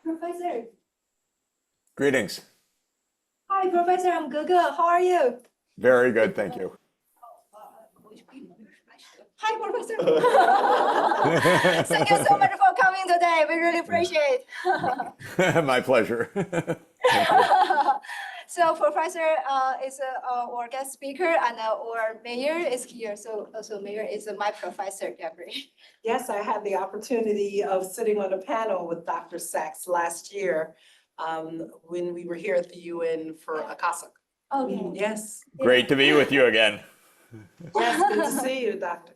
Professor. Greetings. Hi, Professor. I'm Ge. How are you? Very good, thank you. Hi, Professor. Thank you so much for coming today. We really appreciate it. My pleasure. So Professor is our guest speaker, and our mayor is here. So mayor is my professor, Jeffrey. Yes, I had the opportunity of sitting on a panel with Dr. Sachs last year when we were here at the UN for ACASA. Okay. Yes, Great to be with you again. yes, good to see you, Doctor.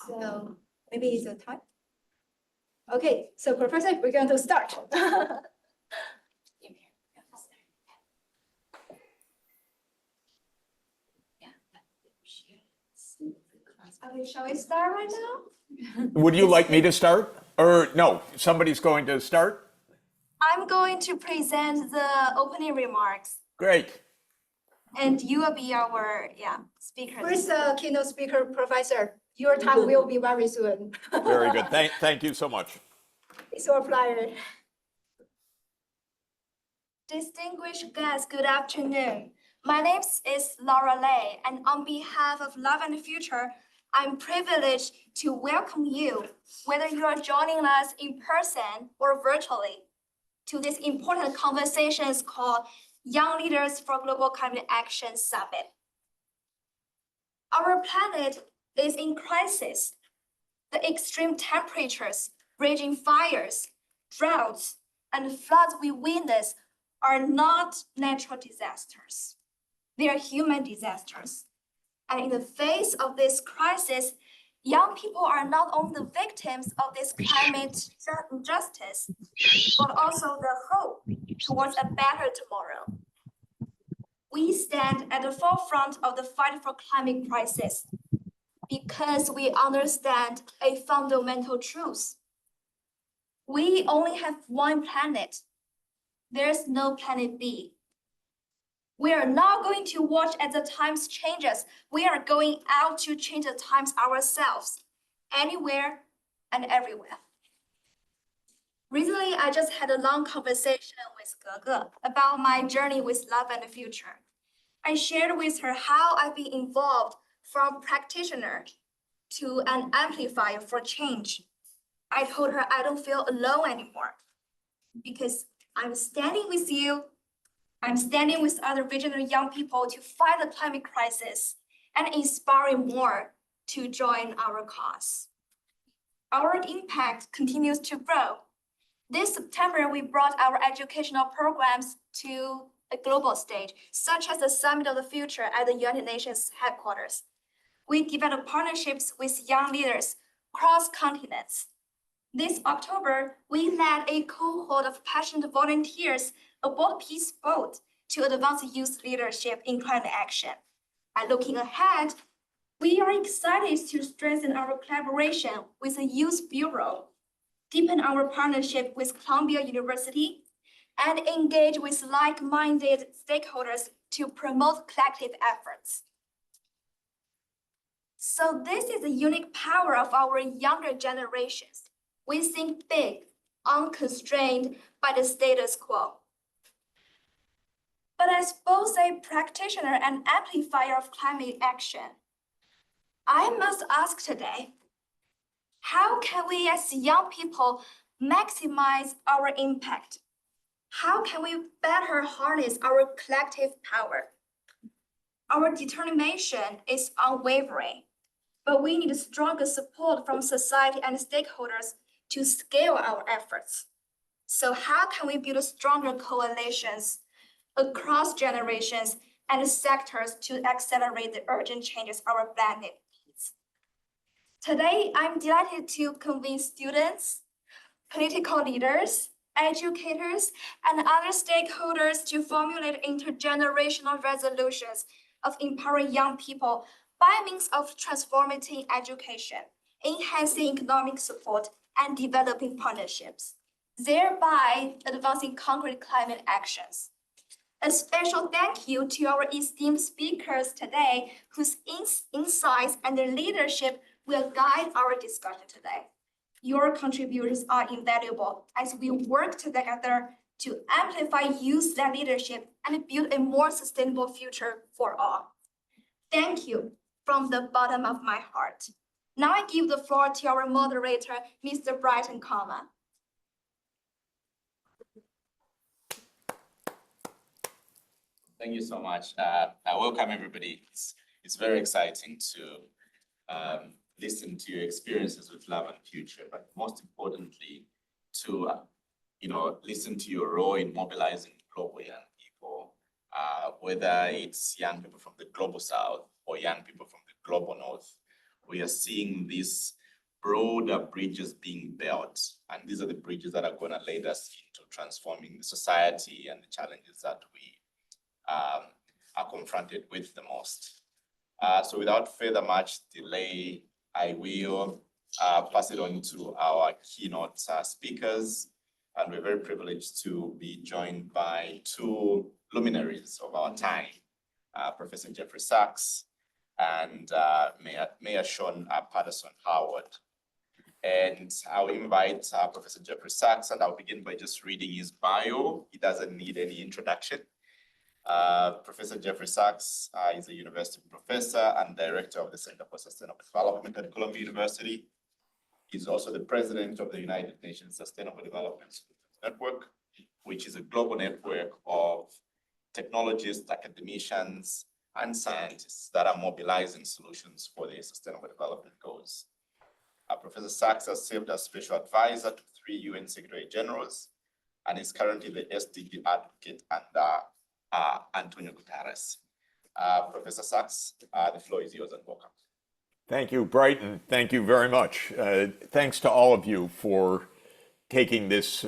So maybe it's a time. Okay, so Professor, we're going to start. Shall we start right now? Would you like me to start? Or no, somebody's going to start? I'm going to present the opening remarks, Great. and you will be our speaker. First, keynote speaker, Professor. Your time will be very soon. Very good. Thank you so much. It's our pleasure. Distinguished guests, good afternoon. My name is Laura Lei, and on behalf of Love and Future, I'm privileged to welcome you, whether you are joining us in person or virtually, to this important conversation called Young Leaders for Global Climate Action Summit. Our planet is in crisis. The extreme temperatures, raging fires, droughts, and floods we witness are not natural disasters. They are human disasters. And in the face of this crisis, young people are not only the victims of this climate injustice, but also the hope towards a better tomorrow. We stand at the forefront of the fight for climate crisis because we understand a fundamental truth. We only have one planet. There's no planet B. We are not going to watch as the times changes. We are going out to change the times ourselves, anywhere and everywhere. Recently, I just had a long conversation with Ge about my journey with Love and the Future. I shared with her how I've been involved from practitioner to an amplifier for change. I told her I don't feel alone anymore because I'm standing with you. I'm standing with other visionary young people to fight the climate crisis and inspiring more to join our cause. Our impact continues to grow. This September, we brought our educational programs to a global stage, such as the Summit of the Future at the United Nations headquarters. We developed partnerships with young leaders across continents. This October, we led a cohort of passionate volunteers aboard a peace boat to advance youth leadership in climate action. And looking ahead, we are excited to strengthen our collaboration with the Youth Bureau, deepen our partnership with Columbia University, and engage with like-minded stakeholders to promote collective efforts. So this is the unique power of our younger generations. We think big, unconstrained by the status quo. But as both a practitioner and amplifier of climate action, I must ask today, how can we as young people maximize our impact? How can we better harness our collective power? Our determination is unwavering, but we need stronger support from society and stakeholders to scale our efforts. So how can we build stronger coalitions across generations and sectors to accelerate the urgent changes our planet needs? Today, I'm delighted to convene students, political leaders, educators, and other stakeholders to formulate intergenerational resolutions of empowering young people by means of transformative education, enhancing economic support, and developing partnerships, thereby advancing concrete climate actions. A special thank you to our esteemed speakers today, whose insights and their leadership will guide our discussion today. Your contributions are invaluable as we work together to amplify youth-led leadership and build a more sustainable future for all. Thank you from the bottom of my heart. Now I give the floor to our moderator, Mr. Brighton Kama. Thank you so much. I welcome everybody. It's very exciting to listen to your experiences with Love and Future, but most importantly, to listen to your role in mobilizing global young people, whether it's young people from the global South or young people from the global North. We are seeing these broader bridges being built, and these are the bridges that are going to lead us into transforming the society and the challenges that we are confronted with the most. So without further much delay, I will pass it on to our keynote speakers. And we're very privileged to be joined by two luminaries of our time, Professor Jeffrey Sachs and Mayor Sean Patterson Howard. And I'll invite Professor Jeffrey Sachs, and I'll begin by just reading his bio. He doesn't need any introduction. Professor Jeffrey Sachs is a university professor and director of the Center for Sustainable Development at Columbia University. He's also the president of the United Nations Sustainable Development Network, which is a global network of technologists, academicians, and scientists that are mobilizing solutions for the Sustainable Development Goals. Professor Sachs has served as special advisor to 3 UN Secretary Generals and is currently the SDG advocate under Antonio Guterres. Professor Sachs, the floor is yours and welcome. Thank you, Brighton. Thank you very much. Thanks to all of you for taking this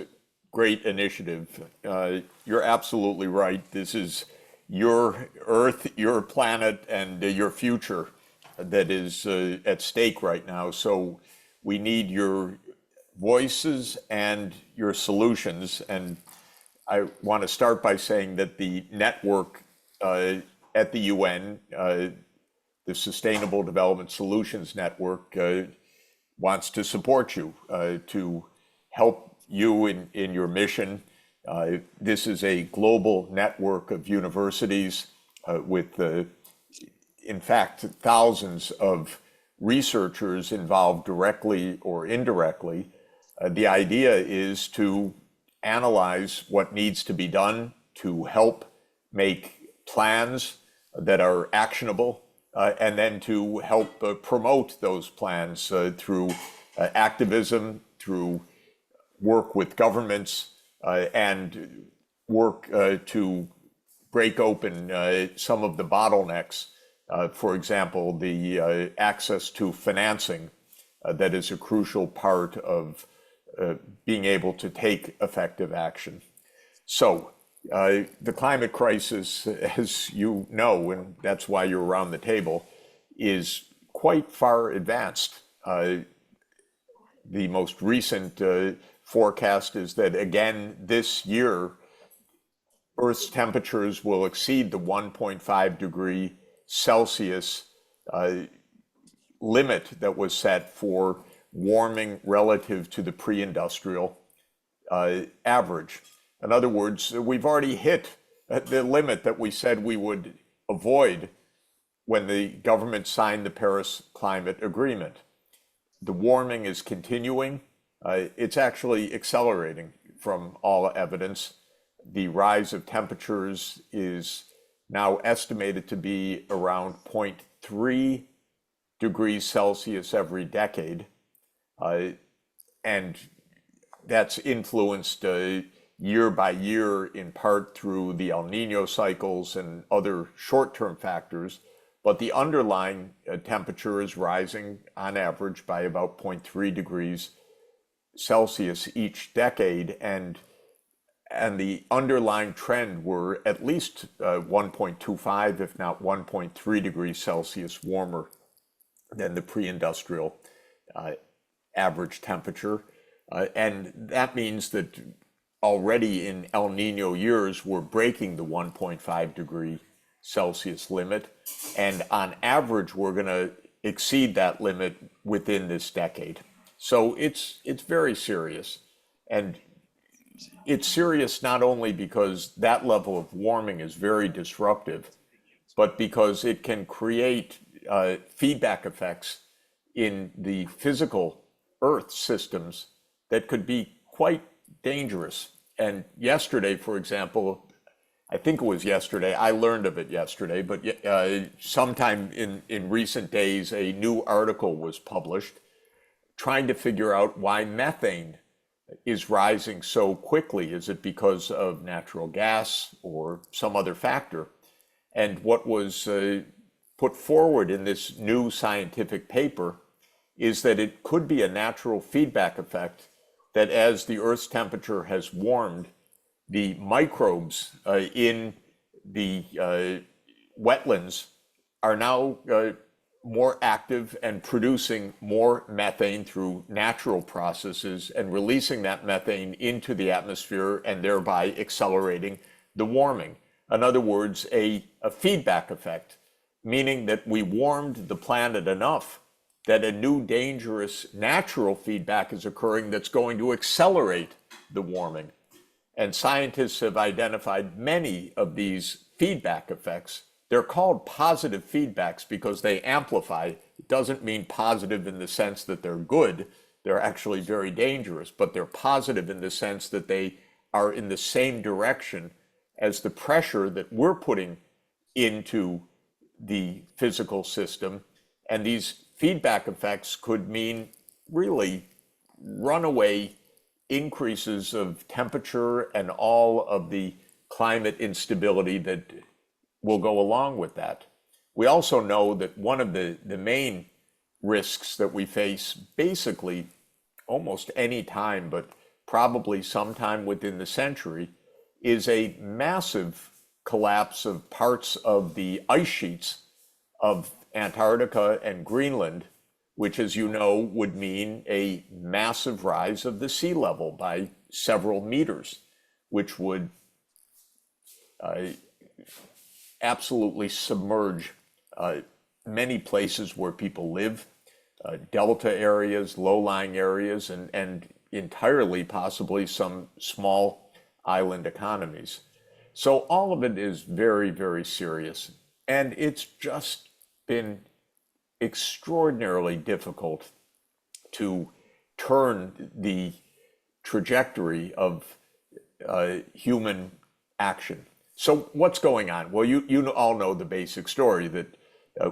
great initiative. You're absolutely right. This is your Earth, your planet, and your future that is at stake right now. So we need your voices and your solutions. And I want to start by saying that the network at the UN, the Sustainable Development Solutions Network, wants to support you, to help you in your mission. This is a global network of universities with, in fact, thousands of researchers involved directly or indirectly. The idea is to analyze what needs to be done to help make plans that are actionable, and then to help promote those plans through activism, through work with governments, and work to break open some of the bottlenecks. For example, the access to financing that is a crucial part of being able to take effective action. So the climate crisis, as you know, and that's why you're around the table, is quite far advanced. The most recent forecast is that, again, this year, Earth's temperatures will exceed the 1.5 degree Celsius limit that was set for warming relative to the pre-industrial average. In other words, we've already hit the limit that we said we would avoid when the government signed the Paris Climate Agreement. The warming is continuing. It's actually accelerating from all evidence. The rise of temperatures is now estimated to be around 0.3 degrees Celsius every decade. And that's influenced year by year in part through the El Nino cycles and other short-term factors. But the underlying temperature is rising on average by about 0.3 degrees Celsius each decade. And the underlying trend were at least 1.25, if not 1.3 degrees Celsius warmer than the pre-industrial average temperature. And that means that already in El Nino years, we're breaking the 1.5 degree Celsius limit. And on average, we're going to exceed that limit within this decade. So it's very serious. And it's serious not only because that level of warming is very disruptive, but because it can create feedback effects in the physical Earth systems that could be quite dangerous. And yesterday, for example, I think it was yesterday, I learned of it yesterday, but sometime in recent days, a new article was published trying to figure out why methane is rising so quickly. Is it because of natural gas or some other factor? And what was put forward in this new scientific paper is that it could be a natural feedback effect that as the Earth's temperature has warmed, the microbes in the wetlands are now more active and producing more methane through natural processes and releasing that methane into the atmosphere and thereby accelerating the warming. In other words, a feedback effect, meaning that we warmed the planet enough that a new dangerous natural feedback is occurring that's going to accelerate the warming. And scientists have identified many of these feedback effects. They're called positive feedbacks because they amplify. It doesn't mean positive in the sense that they're good. They're actually very dangerous, but they're positive in the sense that they are in the same direction as the pressure that we're putting into the physical system. And these feedback effects could mean really runaway increases of temperature and all of the climate instability that will go along with that. We also know that one of the main risks that we face basically almost any time, but probably sometime within the century, is a massive collapse of parts of the ice sheets of Antarctica and Greenland, which, as you know, would mean a massive rise of the sea level by several meters, which would absolutely submerge many places where people live, delta areas, low-lying areas, and entirely possibly some small island economies. So all of it is very, very serious. And it's just been extraordinarily difficult to turn the trajectory of human action. So what's going on? Well, you all know the basic story that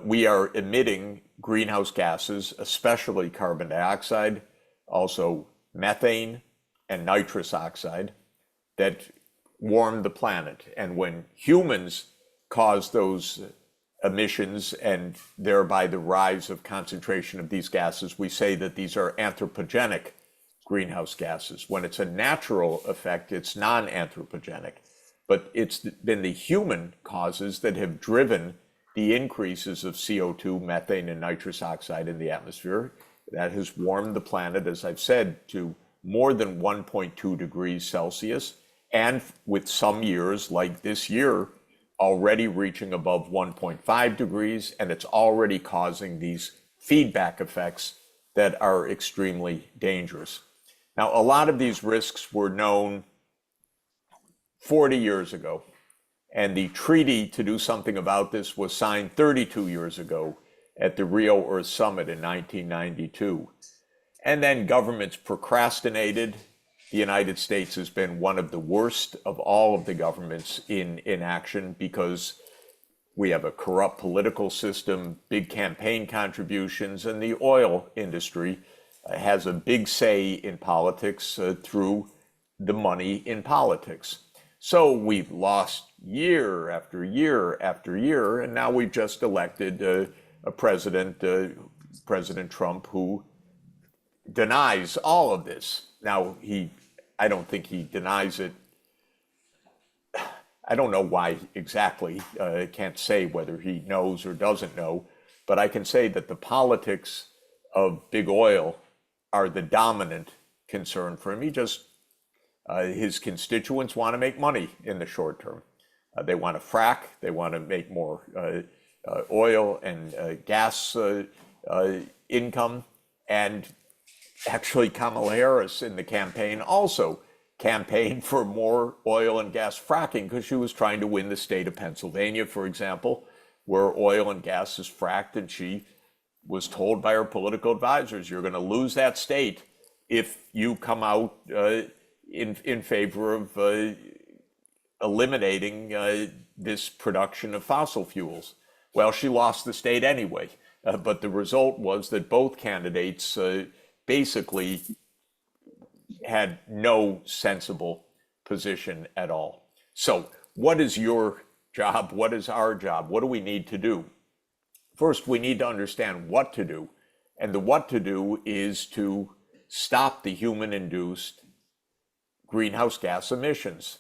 we are emitting greenhouse gases, especially carbon dioxide, also methane and nitrous oxide, that warm the planet. And when humans cause those emissions and thereby the rise of concentration of these gases, we say that these are anthropogenic greenhouse gases. When it's a natural effect, it's non-anthropogenic. But it's been the human causes that have driven the increases of CO2, methane, and nitrous oxide in the atmosphere. That has warmed the planet, as I've said, to more than 1.2 degrees Celsius, and with some years, like this year, already reaching above 1.5 degrees, and it's already causing these feedback effects that are extremely dangerous. Now, a lot of these risks were known 40 years ago, and the treaty to do something about this was signed 32 years ago at the Rio Earth Summit in 1992. And then governments procrastinated. The United States has been one of the worst of all of the governments in inaction because we have a corrupt political system, big campaign contributions, and the oil industry has a big say in politics through the money in politics. So we've lost year after year after year, and now we've just elected a president, President Trump, who denies all of this. Now, I don't think he denies it. I don't know why exactly. I can't say whether he knows or doesn't know, but I can say that the politics of big oil are the dominant concern for him. He just His constituents want to make money in the short term. They want to frack, they want to make more oil and gas income. And actually, Kamala Harris in the campaign also campaigned for more oil and gas fracking because she was trying to win the state of Pennsylvania, for example, where oil and gas is fracked, and she was told by her political advisors, you're going to lose that state if you come out in favor of eliminating this production of fossil fuels. Well, she lost the state anyway, but the result was that both candidates basically had no sensible position at all. So what is your job? What is our job? What do we need to do? First, we need to understand what to do. And the what to do is to stop the human-induced greenhouse gas emissions.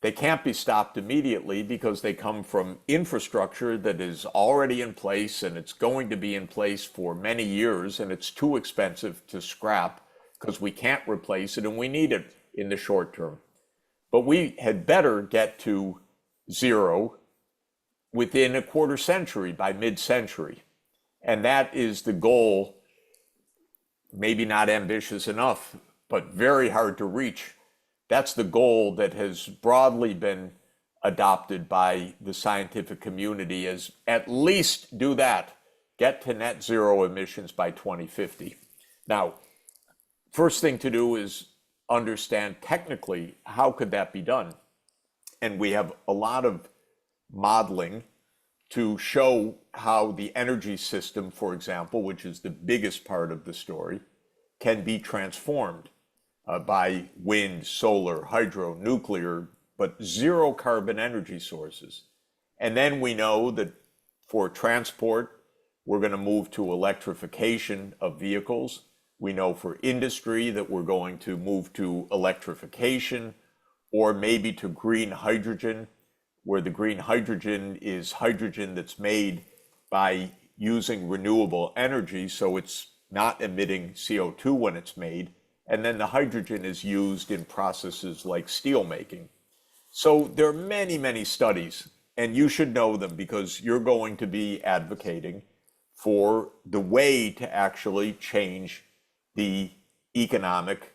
They can't be stopped immediately because they come from infrastructure that is already in place, and it's going to be in place for many years, and it's too expensive to scrap because we can't replace it and we need it in the short term. But we had better get to zero within a quarter century, by mid-century. And that is the goal, maybe not ambitious enough, but very hard to reach. That's the goal that has broadly been adopted by the scientific community, as at least do that, get to net zero emissions by 2050. Now, first thing to do is understand technically how could that be done. And we have a lot of modeling to show how the energy system, for example, which is the biggest part of the story, can be transformed by wind, solar, hydro, nuclear, but zero carbon energy sources. And then we know that for transport, we're going to move to electrification of vehicles. We know for industry that we're going to move to electrification or maybe to green hydrogen, where the green hydrogen is hydrogen that's made by using renewable energy, so it's not emitting CO2 when it's made. And then the hydrogen is used in processes like steel making. So there are many, many studies, and you should know them because you're going to be advocating for the way to actually change the economic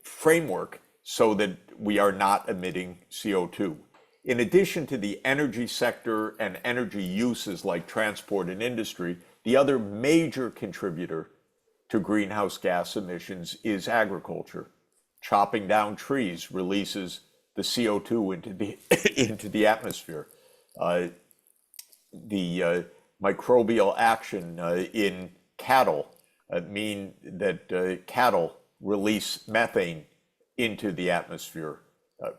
framework so that we are not emitting CO2. In addition to the energy sector and energy uses like transport and industry, the other major contributor to greenhouse gas emissions is agriculture. Chopping down trees releases the CO2 into the atmosphere. The microbial action in cattle mean that cattle release methane into the atmosphere.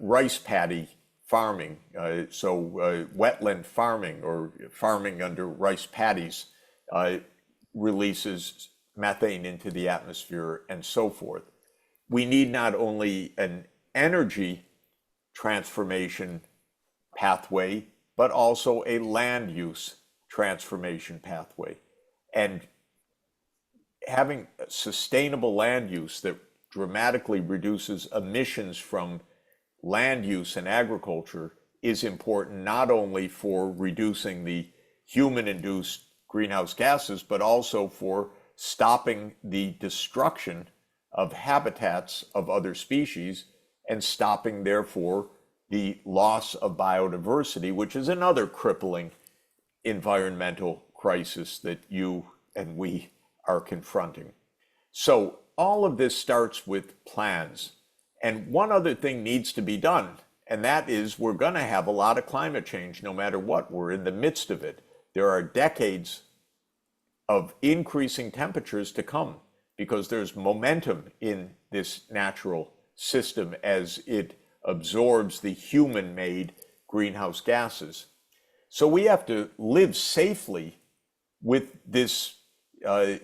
Rice paddy farming, wetland farming or farming under rice paddies releases methane into the atmosphere and so forth. We need not only an energy transformation pathway, but also a land use transformation pathway. And having sustainable land use that dramatically reduces emissions from land use and agriculture is important not only for reducing the human-induced greenhouse gases, but also for stopping the destruction of habitats of other species and stopping, therefore, the loss of biodiversity, which is another crippling environmental crisis that you and we are confronting. So all of this starts with plans. And one other thing needs to be done, and that is we're going to have a lot of climate change no matter what. We're in the midst of it. There are decades of increasing temperatures to come because there's momentum in this natural system as it absorbs the human-made greenhouse gases. So we have to live safely with this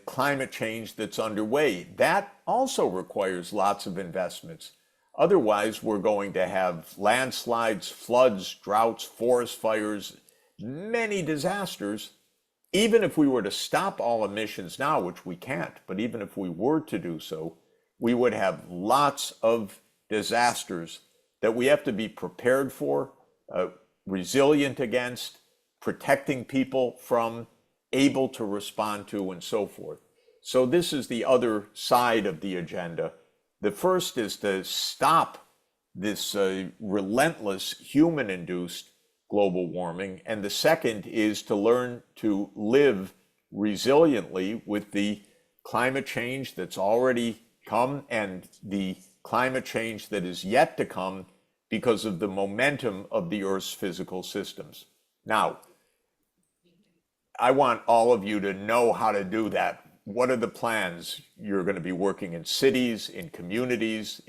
climate change that's underway. That also requires lots of investments. Otherwise, we're going to have landslides, floods, droughts, forest fires, many disasters. Even if we were to stop all emissions now, which we can't, but even if we were to do so, we would have lots of disasters that we have to be prepared for, resilient against, protecting people from, able to respond to, and so forth. So this is the other side of the agenda. The first is to stop this relentless human-induced global warming, and the second is to learn to live resiliently with the climate change that's already come and the climate change that is yet to come because of the momentum of the Earth's physical systems. Now, I want all of you to know how to do that. What are the plans? You're going to be working in cities, in communities,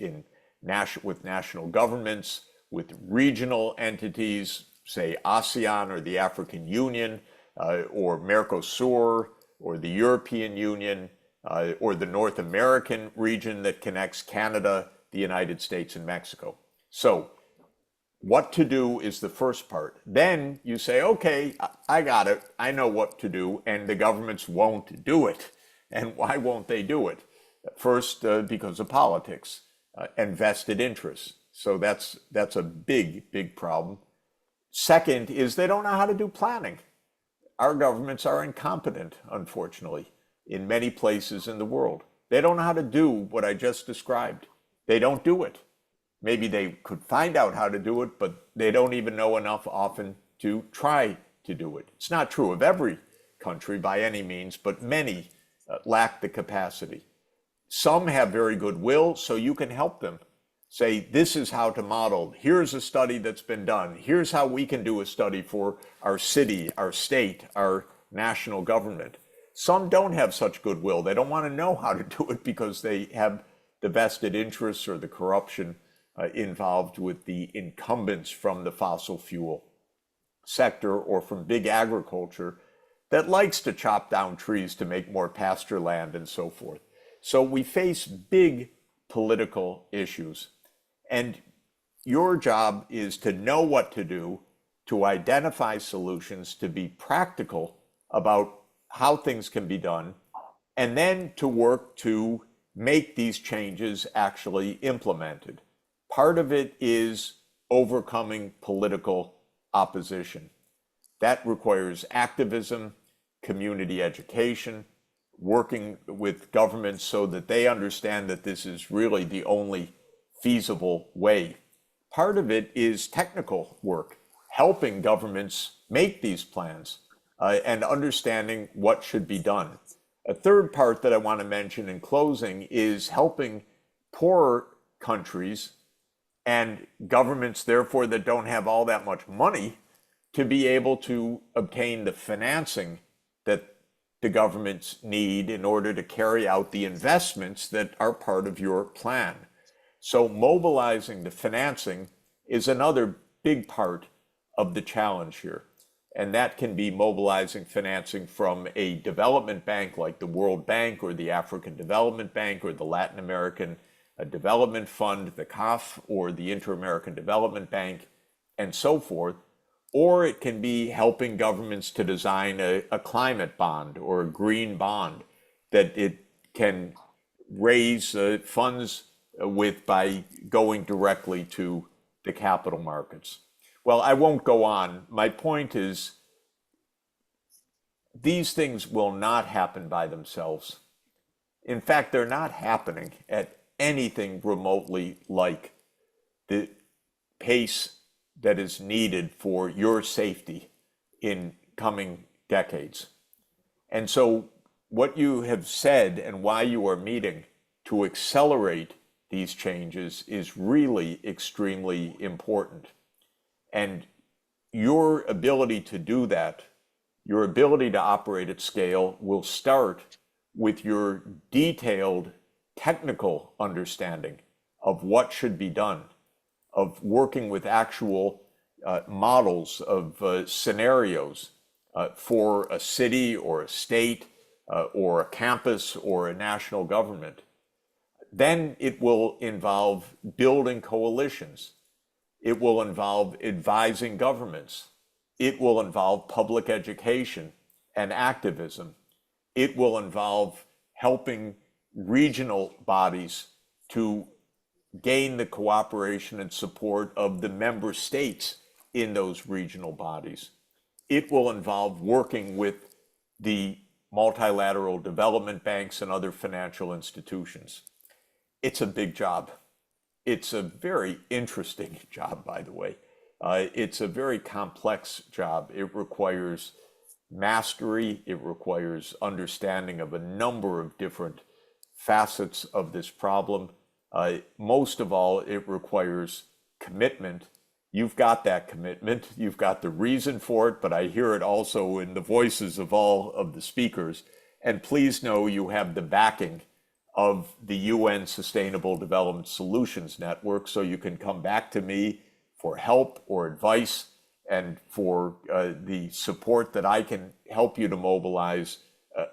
with national governments, with regional entities, say ASEAN or the African Union, or Mercosur, or the European Union, or the North American region that connects Canada, the United States, and Mexico. So what to do is the first part. Then you say, okay, I got it. I know what to do, and the governments won't do it. And why won't they do it? First, because of politics and vested interests. So that's a big, big problem. Second is they don't know how to do planning. Our governments are incompetent, unfortunately, in many places in the world. They don't know how to do what I just described. They don't do it. Maybe they could find out how to do it, but they don't even know enough often to try to do it. It's not true of every country by any means, but many lack the capacity. Some have very good will, so you can help them. Say, this is how to model. Here's a study that's been done. Here's how we can do a study for our city, our state, our national government. Some don't have such goodwill. They don't want to know how to do it because they have the vested interests or the corruption involved with the incumbents from the fossil fuel sector or from big agriculture that likes to chop down trees to make more pasture land and so forth. So we face big political issues. And your job is to know what to do, to identify solutions, to be practical about how things can be done, and then to work to make these changes actually implemented. Part of it is overcoming political opposition. That requires activism, community education, working with governments so that they understand that this is really the only feasible way. Part of it is technical work, helping governments make these plans and understanding what should be done. A third part that I want to mention in closing is helping poorer countries and governments, therefore, that don't have all that much money to be able to obtain the financing that the governments need in order to carry out the investments that are part of your plan. So mobilizing the financing is another big part of the challenge here. And that can be mobilizing financing from a development bank like the World Bank or the African Development Bank or the Latin American Development Fund, the CAF, or the Inter-American Development Bank, and so forth. Or it can be helping governments to design a climate bond or a green bond that it can raise funds with by going directly to the capital markets. Well, I won't go on. My point is, these things will not happen by themselves. In fact, they're not happening at anything remotely like the pace that is needed for your safety in coming decades. And so what you have said and why you are meeting to accelerate these changes is really extremely important. And your ability to do that, your ability to operate at scale, will start with your detailed technical understanding of what should be done, of working with actual models of scenarios for a city or a state or a campus or a national government. Then it will involve building coalitions. It will involve advising governments. It will involve public education and activism. It will involve helping regional bodies to gain the cooperation and support of the member states in those regional bodies. It will involve working with the multilateral development banks and other financial institutions. It's a big job. It's a very interesting job, by the way. It's a very complex job. It requires mastery. It requires understanding of a number of different facets of this problem. Most of all, it requires commitment. You've got that commitment. You've got the reason for it, but I hear it also in the voices of all of the speakers. And please know you have the backing of the UN Sustainable Development Solutions Network, so you can come back to me for help or advice and for the support that I can help you to mobilize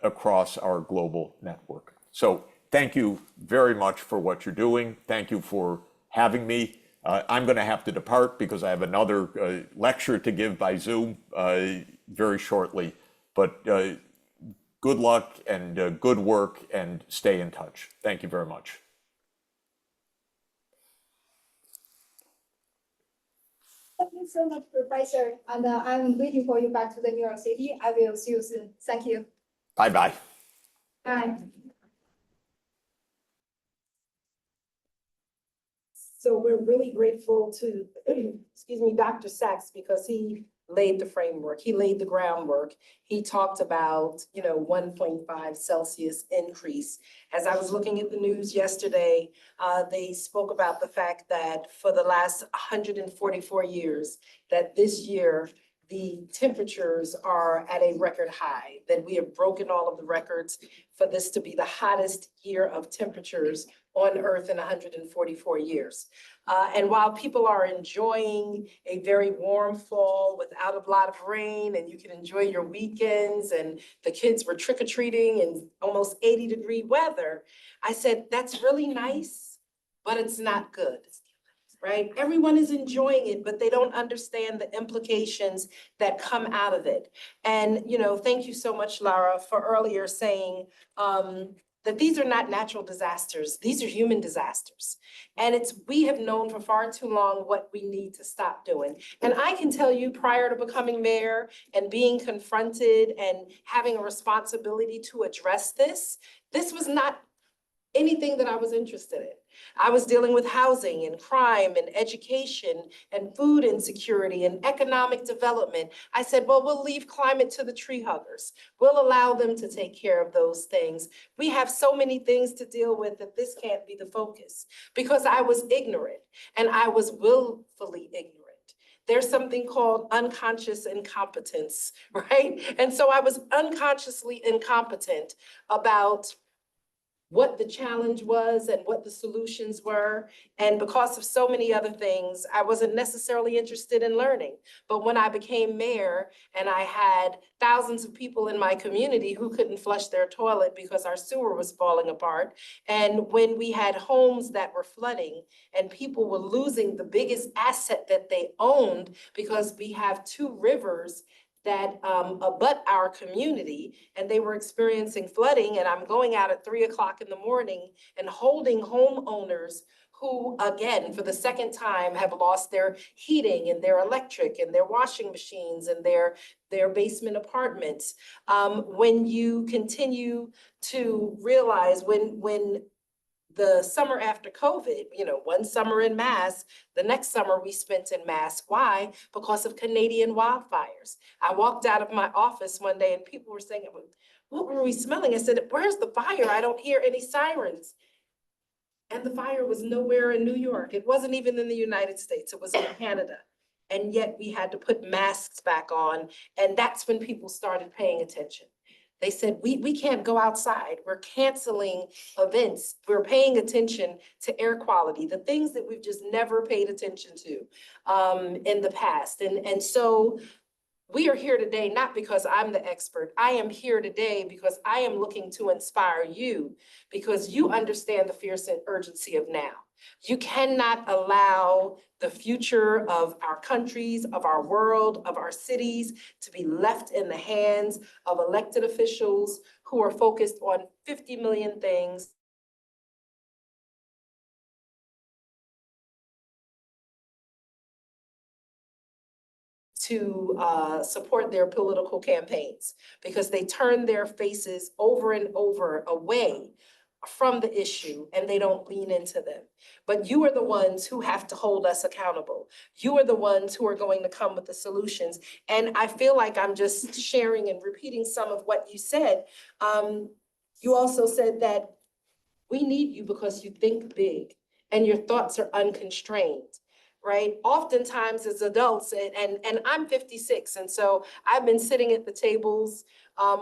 across our global network. So thank you very much for what you're doing. Thank you for having me. I'm going to have to depart because I have another lecture to give by Zoom very shortly. But good luck and good work, and stay in touch. Thank you very much. Thank you so much, Professor. And I'm waiting for you back to the New York City. I will see you soon. Thank you. Bye-bye. Bye. So we're really grateful to, excuse me, Dr. Sachs, because he laid the framework, he laid the groundwork. He talked about, 1.5 Celsius increase. As I was looking at the news yesterday, they spoke about the fact that for the last 144 years, that this year, the temperatures are at a record high, that we have broken all of the records for this to be the hottest year of temperatures on Earth in 144 years. And while people are enjoying a very warm fall without a lot of rain, and you can enjoy your weekends, and the kids were trick-or-treating in almost 80-degree weather, I said, that's really nice, but it's not good. Right? Everyone is enjoying it, but they don't understand the implications that come out of it. And, thank you so much, Lara, for earlier saying that these are not natural disasters. These are human disasters. And we have known for far too long what we need to stop doing. And I can tell you, prior to becoming mayor and being confronted and having a responsibility to address this was not anything that I was interested in. I was dealing with housing and crime and education and food insecurity and economic development. I said, well, we'll leave climate to the tree huggers. We'll allow them to take care of those things. We have so many things to deal with that this can't be the focus, because I was ignorant, and I was willfully ignorant. There's something called unconscious incompetence, right? And so I was unconsciously incompetent about what the challenge was and what the solutions were. And because of so many other things, I wasn't necessarily interested in learning. But when I became mayor and I had thousands of people in my community who couldn't flush their toilet because our sewer was falling apart, and when we had homes that were flooding and people were losing the biggest asset that they owned, because we have two rivers that abut our community, and they were experiencing flooding, and I'm going out at 3 o'clock in the morning and holding homeowners who, again, for the second time, have lost their heating and their electric and their washing machines and their basement apartments. When you continue to realize when the summer after COVID, one summer in Mass, the next summer we spent in Mass. Why? Because of Canadian wildfires. I walked out of my office one day and people were saying, what were we smelling? I said, where's the fire? I don't hear any sirens. And the fire was nowhere in New York. It wasn't even in the United States. It was in Canada. And yet we had to put masks back on. And that's when people started paying attention. They said, we can't go outside. We're canceling events. We're paying attention to air quality, the things that we've just never paid attention to in the past. And so we are here today, not because I'm the expert. I am here today because I am looking to inspire you, because you understand the fierce and urgency of now. You cannot allow the future of our countries, of our world, of our cities to be left in the hands of elected officials who are focused on 50 million things to support their political campaigns because they turn their faces over and over away from the issue and they don't lean into them. But you are the ones who have to hold us accountable. You are the ones who are going to come with the solutions. And I feel like I'm just sharing and repeating some of what you said. You also said that we need you because you think big and your thoughts are unconstrained, right? Oftentimes as adults, and I'm 56, and so I've been sitting at the tables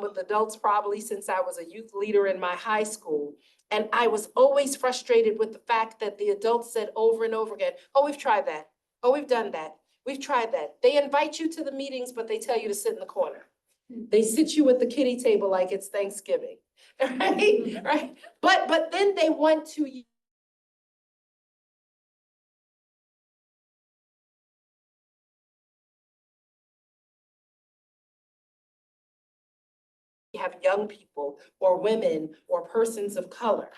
with adults probably since I was a youth leader in my high school. And I was always frustrated with the fact that the adults said over and over again, oh, we've tried that. Oh, we've done that. We've tried that. They invite you to the meetings, but they tell you to sit in the corner. They sit you at the kiddie table like it's Thanksgiving, right? Right? But then they want to have young people or women or persons of color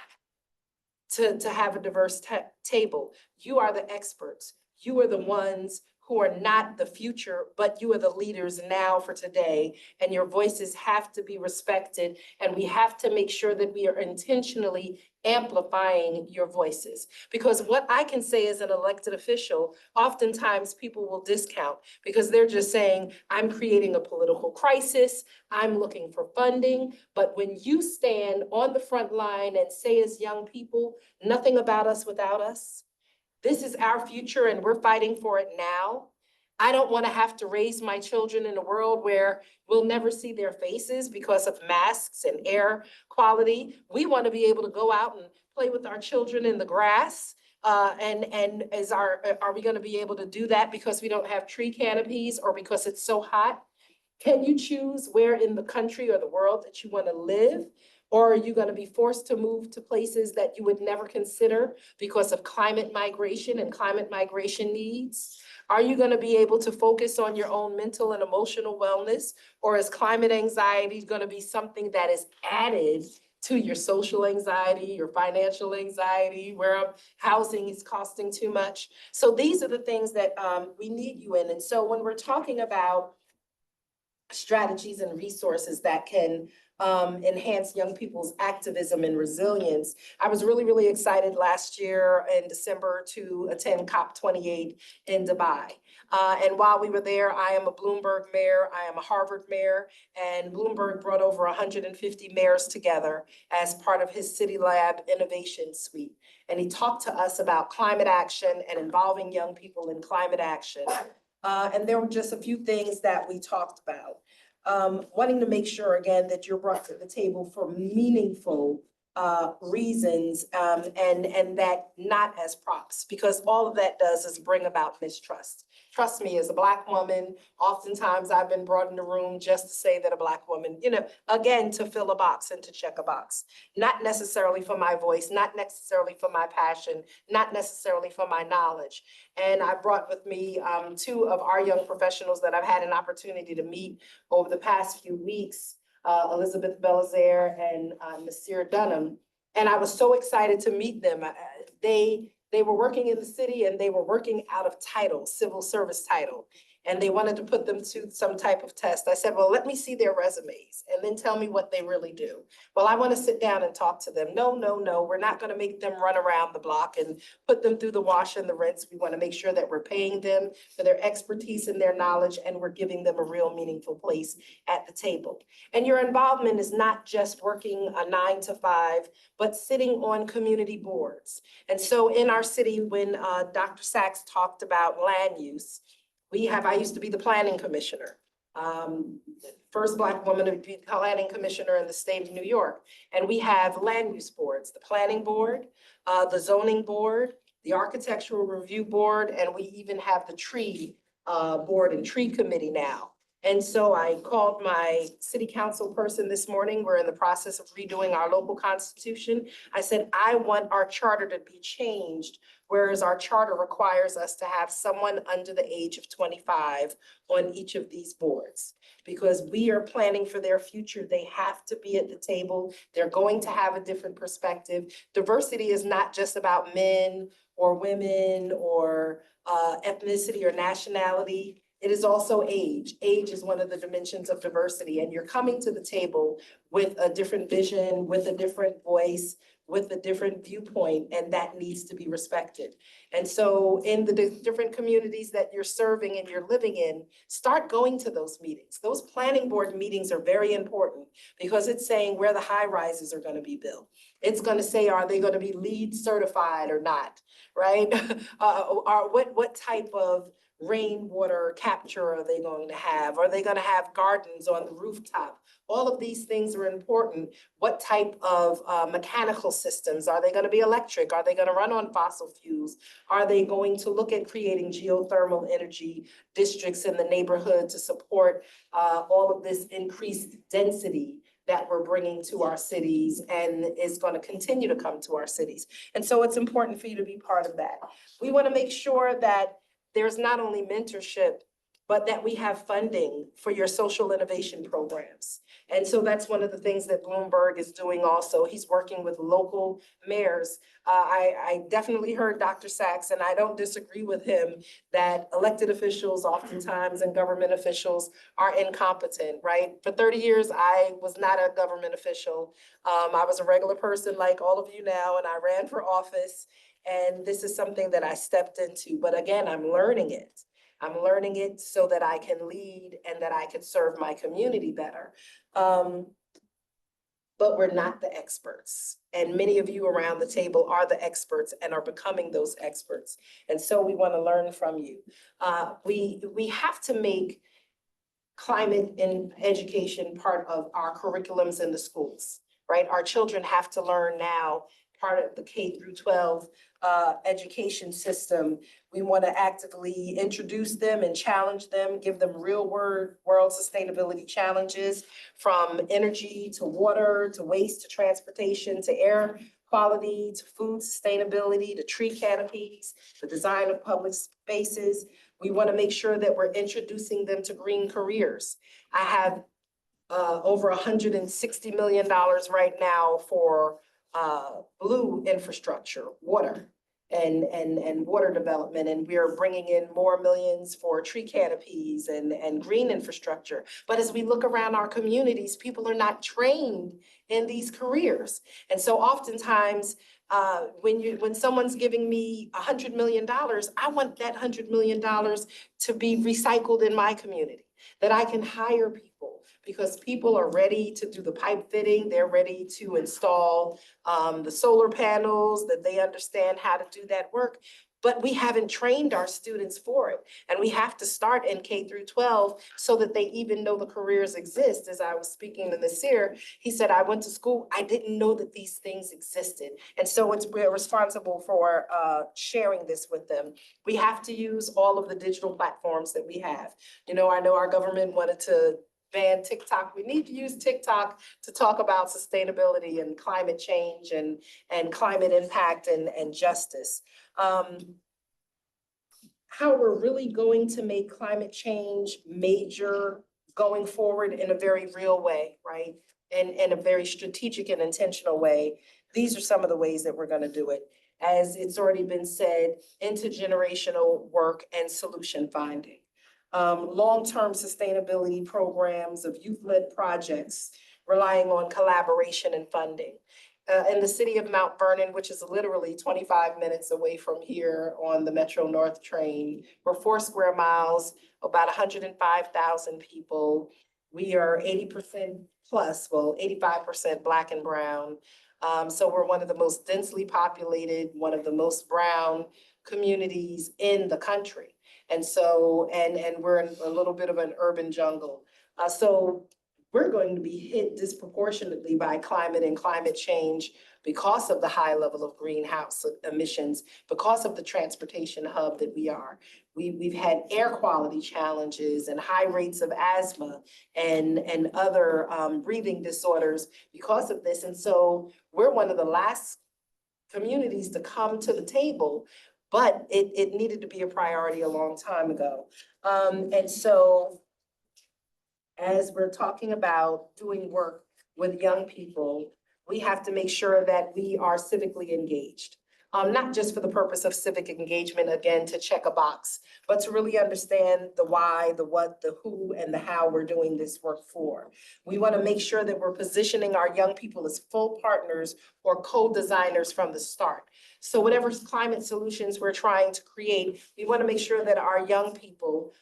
to have a diverse table. You are the experts. You are the ones who are not the future, but you are the leaders now for today. And your voices have to be respected. And we have to make sure that we are intentionally amplifying your voices. Because what I can say as an elected official, oftentimes people will discount because they're just saying, I'm creating a political crisis, I'm looking for funding. But when you stand on the front line and say as young people, nothing about us without us, this is our future and we're fighting for it now. I don't want to have to raise my children in a world where we'll never see their faces because of masks and air quality. We want to be able to go out and play with our children in the grass. Are we going to be able to do that because we don't have tree canopies or because it's so hot? Can you choose where in the country or the world that you want to live? Or are you going to be forced to move to places that you would never consider because of climate migration and climate migration needs? Are you going to be able to focus on your own mental and emotional wellness? Or is climate anxiety going to be something that is added to your social anxiety, your financial anxiety, where housing is costing too much? So these are the things that we need you in. And so when we're talking about strategies and resources that can enhance young people's activism and resilience. I was really, really excited last year in December to attend COP28 in Dubai. And while we were there, I am a Bloomberg mayor, I am a Harvard mayor, and Bloomberg brought over 150 mayors together as part of his City Lab Innovation Suite. And he talked to us about climate action and involving young people in climate action. And there were just a few things that we talked about. Wanting to make sure, again, that you're brought to the table for meaningful reasons and that not as props, because all of that does is bring about mistrust. Trust me, as a Black woman, oftentimes I've been brought in the room just to say that a Black woman, again, to fill a box and to check a box, not necessarily for my voice, not necessarily for my passion, not necessarily for my knowledge. And I brought with me two of our young professionals that I've had an opportunity to meet over the past few weeks, Elizabeth Belazaire and Nasir Dunham. And I was so excited to meet them. They were working in the city and they were working out of title, civil service title. And they wanted to put them to some type of test. I said, well, let me see their resumes and then tell me what they really do. Well, I want to sit down and talk to them. No, we're not going to make them run around the block and put them through the wash and the rinse. We want to make sure that we're paying them for their expertise and their knowledge, and we're giving them a real meaningful place at the table. And your involvement is not just working a 9 to 5, but sitting on community boards. And so in our city, when Dr. Sachs talked about land use, I used to be the planning commissioner. First Black woman to be planning commissioner in the state of New York. And we have land use boards, the planning board, the zoning board, the architectural review board, and we even have the tree board and tree committee now. And so I called my city council person this morning. We're in the process of redoing our local constitution. I said, I want our charter to be changed, whereas our charter requires us to have someone under the age of 25 on each of these boards. Because we are planning for their future, they have to be at the table. They're going to have a different perspective. Diversity is not just about men or women or ethnicity or nationality. It is also age. Age is one of the dimensions of diversity, and you're coming to the table with a different vision, with a different voice, with a different viewpoint, and that needs to be respected. And so in the different communities that you're serving and you're living in, start going to those meetings. Those planning board meetings are very important because it's saying where the high rises are going to be built. It's going to say, are they going to be LEED certified or not, right? What type of rainwater capture are they going to have? Are they going to have gardens on the rooftop? All of these things are important. What type of mechanical systems? Are they going to be electric? Are they going to run on fossil fuels? Are they going to look at creating geothermal energy districts in the neighborhood to support all of this increased density that we're bringing to our cities and is going to continue to come to our cities? And so it's important for you to be part of that. We want to make sure that there's not only mentorship, but that we have funding for your social innovation programs. And so that's one of the things that Bloomberg is doing also. He's working with local mayors. I definitely heard Dr. Sachs, and I don't disagree with him, that elected officials oftentimes and government officials are incompetent, right? For 30 years, I was not a government official. I was a regular person like all of you now, and I ran for office. And this is something that I stepped into, but again, I'm learning it. I'm learning it so that I can lead and that I can serve my community better. But we're not the experts. And many of you around the table are the experts and are becoming those experts. And so we want to learn from you. We have to make climate in education part of our curriculums in the schools, right? Our children have to learn now, part of the K through 12 education system. We want to actively introduce them and challenge them, give them real world sustainability challenges, from energy to water, to waste, to transportation, to air quality, to food sustainability, to tree canopies, the design of public spaces. We want to make sure that we're introducing them to green careers. I have over $160 million right now for blue infrastructure, water, and water development. And we are bringing in more millions for tree canopies and green infrastructure. But as we look around our communities, people are not trained in these careers. And so oftentimes, when someone's giving me $100 million, I want that $100 million to be recycled in my community, that I can hire people, because people are ready to do the pipe fitting, they're ready to install the solar panels, that they understand how to do that work. But we haven't trained our students for it. And we have to start in K through 12 so that they even know the careers exist. As I was speaking to Nasir, he said, I went to school, I didn't know that these things existed. And so we're responsible for sharing this with them. We have to use all of the digital platforms that we have. You know, I know our government wanted to ban TikTok. We need to use TikTok to talk about sustainability and climate change and climate impact and justice. How we're really going to make climate change major going forward in a very real way, right? And in a very strategic and intentional way. These are some of the ways that we're going to do it. As it's already been said, intergenerational work and solution finding. Long-term sustainability programs of youth-led projects relying on collaboration and funding. In the city of Mount Vernon, which is literally 25 minutes away from here on the Metro North train, we're 4 square miles, about 105,000 people. We are 80% plus, well, 85% Black and brown. So we're one of the most densely populated, one of the most brown communities in the country. And so, and we're in a little bit of an urban jungle. So we're going to be hit disproportionately by climate and climate change because of the high level of greenhouse emissions, because of the transportation hub that we are. We've had air quality challenges and high rates of asthma and other breathing disorders because of this. And so we're one of the last communities to come to the table, but it needed to be a priority a long time ago. And so as we're talking about doing work with young people, we have to make sure that we are civically engaged. not just for the purpose of civic engagement, again, to check a box, but to really understand the why, the what, the who, and the how we're doing this work for. We want to make sure that we're positioning our young people as full partners or co-designers from the start. So whatever climate solutions we're trying to create, we want to make sure that our young people,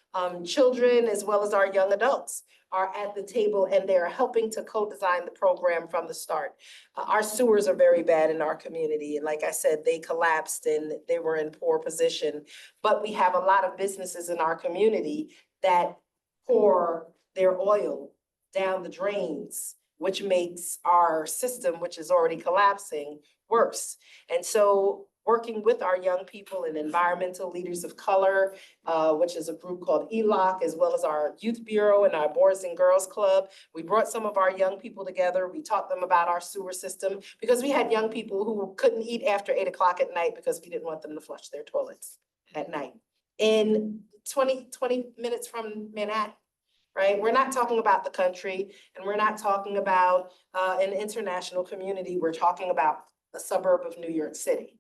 children as well as our young adults, are at the table and they're helping to co-design the program from the start. Our sewers are very bad in our community. And like I said, they collapsed and they were in poor position. But we have a lot of businesses in our community that pour their oil down the drains, which makes our system, which is already collapsing, worse. And so working with our young people and environmental leaders of color, which is a group called ELOC, as well as our Youth Bureau and our Boys and Girls Club. We brought some of our young people together. We taught them about our sewer system because we had young people who couldn't eat after 8 o'clock at night because we didn't want them to flush their toilets at night. In 20 minutes from Manhattan, right? We're not talking about the country and we're not talking about an international community. We're talking about a suburb of New York City.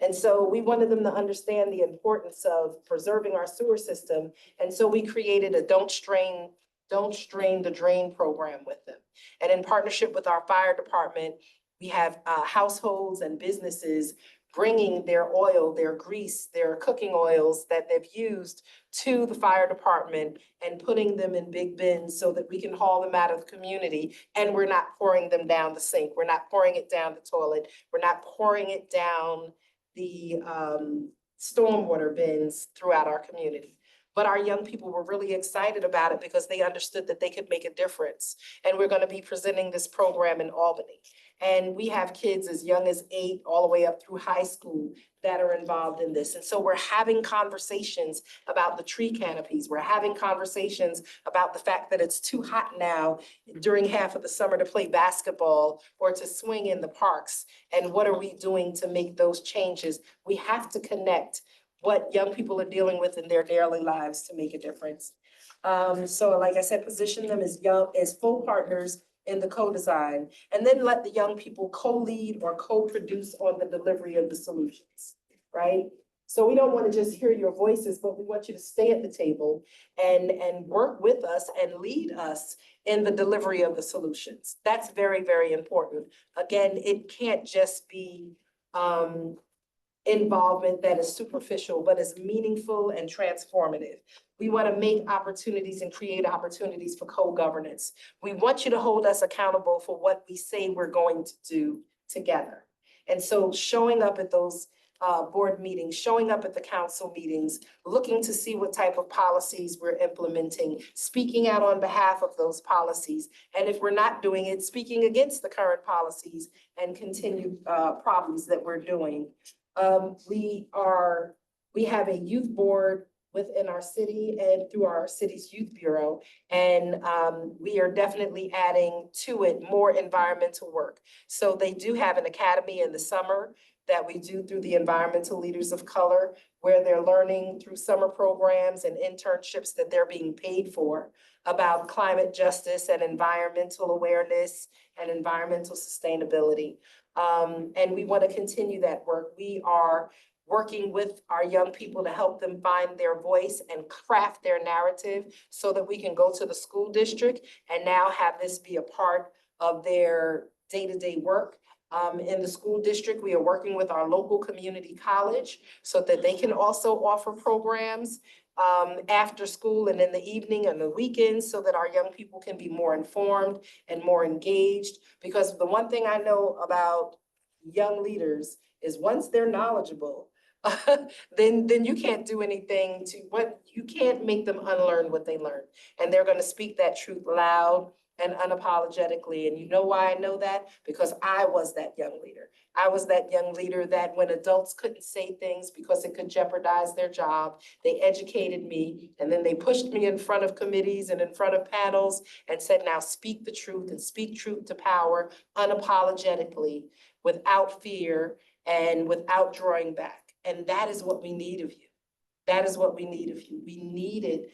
And so we wanted them to understand the importance of preserving our sewer system. And so we created a Don't Strain the Drain program with them. And in partnership with our fire department, we have households and businesses bringing their oil, their grease, their cooking oils that they've used to the fire department and putting them in big bins so that we can haul them out of the community. And we're not pouring them down the sink. We're not pouring it down the toilet. We're not pouring it down the stormwater bins throughout our community. But our young people were really excited about it because they understood that they could make a difference. And we're going to be presenting this program in Albany. And we have kids as young as 8 all the way up through high school that are involved in this. And so we're having conversations about the tree canopies. We're having conversations about the fact that it's too hot now during half of the summer to play basketball or to swing in the parks. And what are we doing to make those changes? We have to connect what young people are dealing with in their daily lives to make a difference. So like I said, position them as full partners in the co-design, and then let the young people co-lead or co-produce on the delivery of the solutions, right? So we don't want to just hear your voices, but we want you to stay at the table and work with us and lead us in the delivery of the solutions. That's very, very important. Again, it can't just be involvement that is superficial, but is meaningful and transformative. We want to make opportunities and create opportunities for co-governance. We want you to hold us accountable for what we say we're going to do together. And so showing up at those board meetings, showing up at the council meetings, looking to see what type of policies we're implementing, speaking out on behalf of those policies. And if we're not doing it, speaking against the current policies and continued problems that we're doing. We have a youth board within our city and through our city's youth bureau. And we are definitely adding to it more environmental work. So they do have an academy in the summer that we do through the environmental leaders of color, where they're learning through summer programs and internships that they're being paid for about climate justice and environmental awareness and environmental sustainability. And we want to continue that work. We are working with our young people to help them find their voice and craft their narrative so that we can go to the school district and now have this be a part of their day-to-day work. In the school district, we are working with our local community college so that they can also offer programs after school and in the evening and the weekends so that our young people can be more informed and more engaged. Because the one thing I know about young leaders is once they're knowledgeable, then you can't do anything you can't make them unlearn what they learned. And they're going to speak that truth loud and unapologetically. And you know why I know that? Because I was that young leader. I was that young leader that when adults couldn't say things because it could jeopardize their job, they educated me and then they pushed me in front of committees and in front of panels and said, now speak the truth and speak truth to power unapologetically, without fear and without drawing back. And that is what we need of you. That is what we need of you. We need it.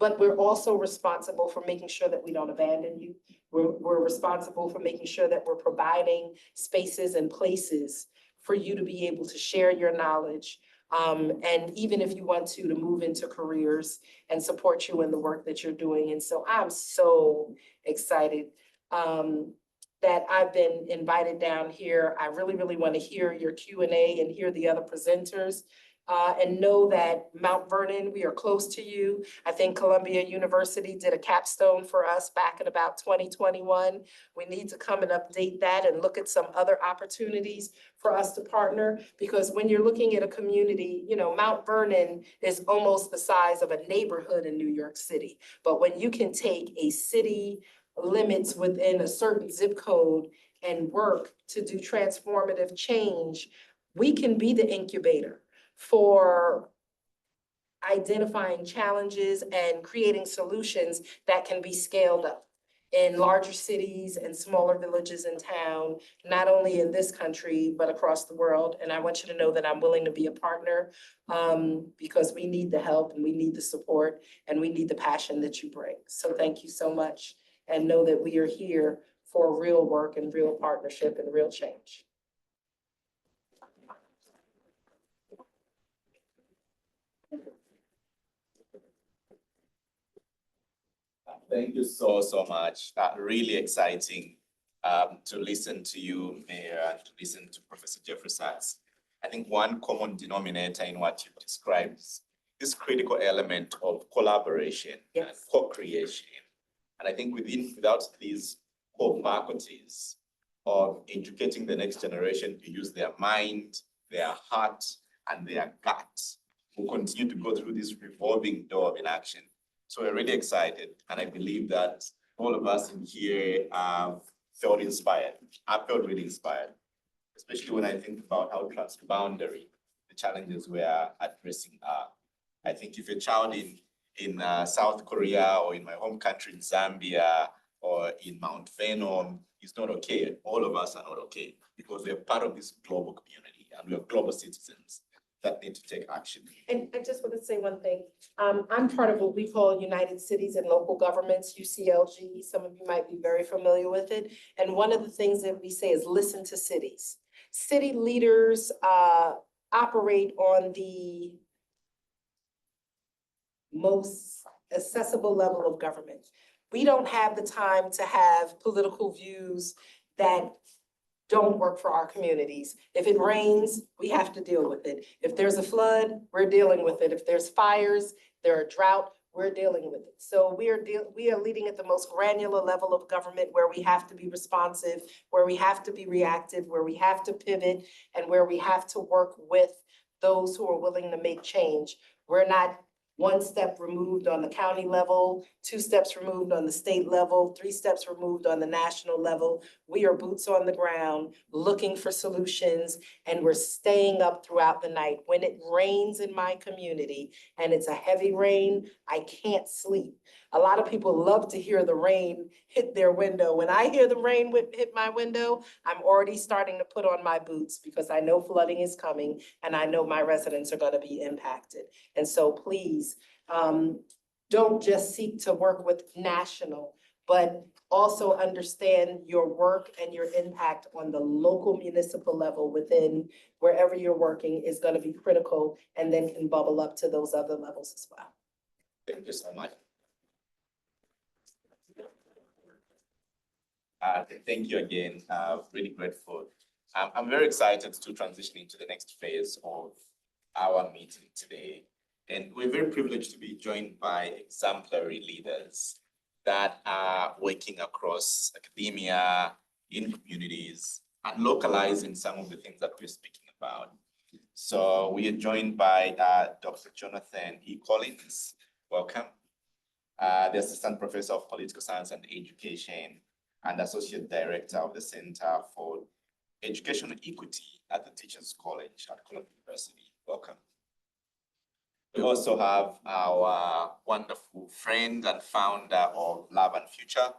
But we're also responsible for making sure that we don't abandon you. We're responsible for making sure that we're providing spaces and places for you to be able to share your knowledge. And even if you want to move into careers and support you in the work that you're doing. And so I'm so excited that I've been invited down here. I really, really want to hear your Q&A and hear the other presenters. And know that Mount Vernon, we are close to you. I think Columbia University did a capstone for us back in about 2021. We need to come and update that and look at some other opportunities for us to partner, because when you're looking at a community, you know, Mount Vernon is almost the size of a neighborhood in New York City. But when you can take a city limits within a certain zip code and work to do transformative change, we can be the incubator for identifying challenges and creating solutions that can be scaled up in larger cities and smaller villages in town, not only in this country, but across the world. And I want you to know that I'm willing to be a partner because we need the help and we need the support and we need the passion that you bring. So thank you so much. And know that we are here for real work and real partnership and real change. Thank you so much. Really exciting to listen to you, Mayor, and to listen to Professor Jeffrey Sachs. I think one common denominator in what you've described is this critical element of collaboration and co-creation. And I think without these core faculties of educating the next generation to use their mind, their heart, and their gut, we'll continue to go through this revolving door of inaction. So we're really excited, and I believe that all of us in here felt inspired. I felt really inspired, especially when I think about how transboundary the challenges we are addressing are. I think if a child in South Korea or in my home country in Zambia or in Mount Vernon is not okay, all of us are not okay because we're part of this global community and we're global citizens that need to take action. And I just want to say one thing. I'm part of what we call United Cities and Local Governments, UCLG. Some of you might be very familiar with it. And one of the things that we say is listen to cities. City leaders operate on the most accessible level of government. We don't have the time to have political views that don't work for our communities. If it rains, we have to deal with it. If there's a flood, we're dealing with it. If there's fires, there are drought, we're dealing with it. So we are leading at the most granular level of government where we have to be responsive, where we have to be reactive, where we have to pivot, and where we have to work with those who are willing to make change. We're not one step removed on the county level, 2 steps removed on the state level, 3 steps removed on the national level. We are boots on the ground, looking for solutions, and we're staying up throughout the night. When it rains in my community, and it's a heavy rain, I can't sleep. A lot of people love to hear the rain hit their window. When I hear the rain hit my window, I'm already starting to put on my boots because I know flooding is coming and I know my residents are going to be impacted. And so please, don't just seek to work with national, but also understand your work and your impact on the local municipal level within wherever you're working is going to be critical and then can bubble up to those other levels as well. Thank you so much. Thank you again. Really grateful. I'm very excited to transition into the next phase of our meeting today. And we're very privileged to be joined by exemplary leaders that are working across academia, in communities, and localizing some of the things that we're speaking about. So we are joined by Dr. Jonathan E. Collins. Welcome. The Assistant Professor of Political Science and Education and Associate Director of the Center for Educational Equity at the Teachers College at Columbia University. Welcome. We also have our wonderful friend and founder of Love and Future,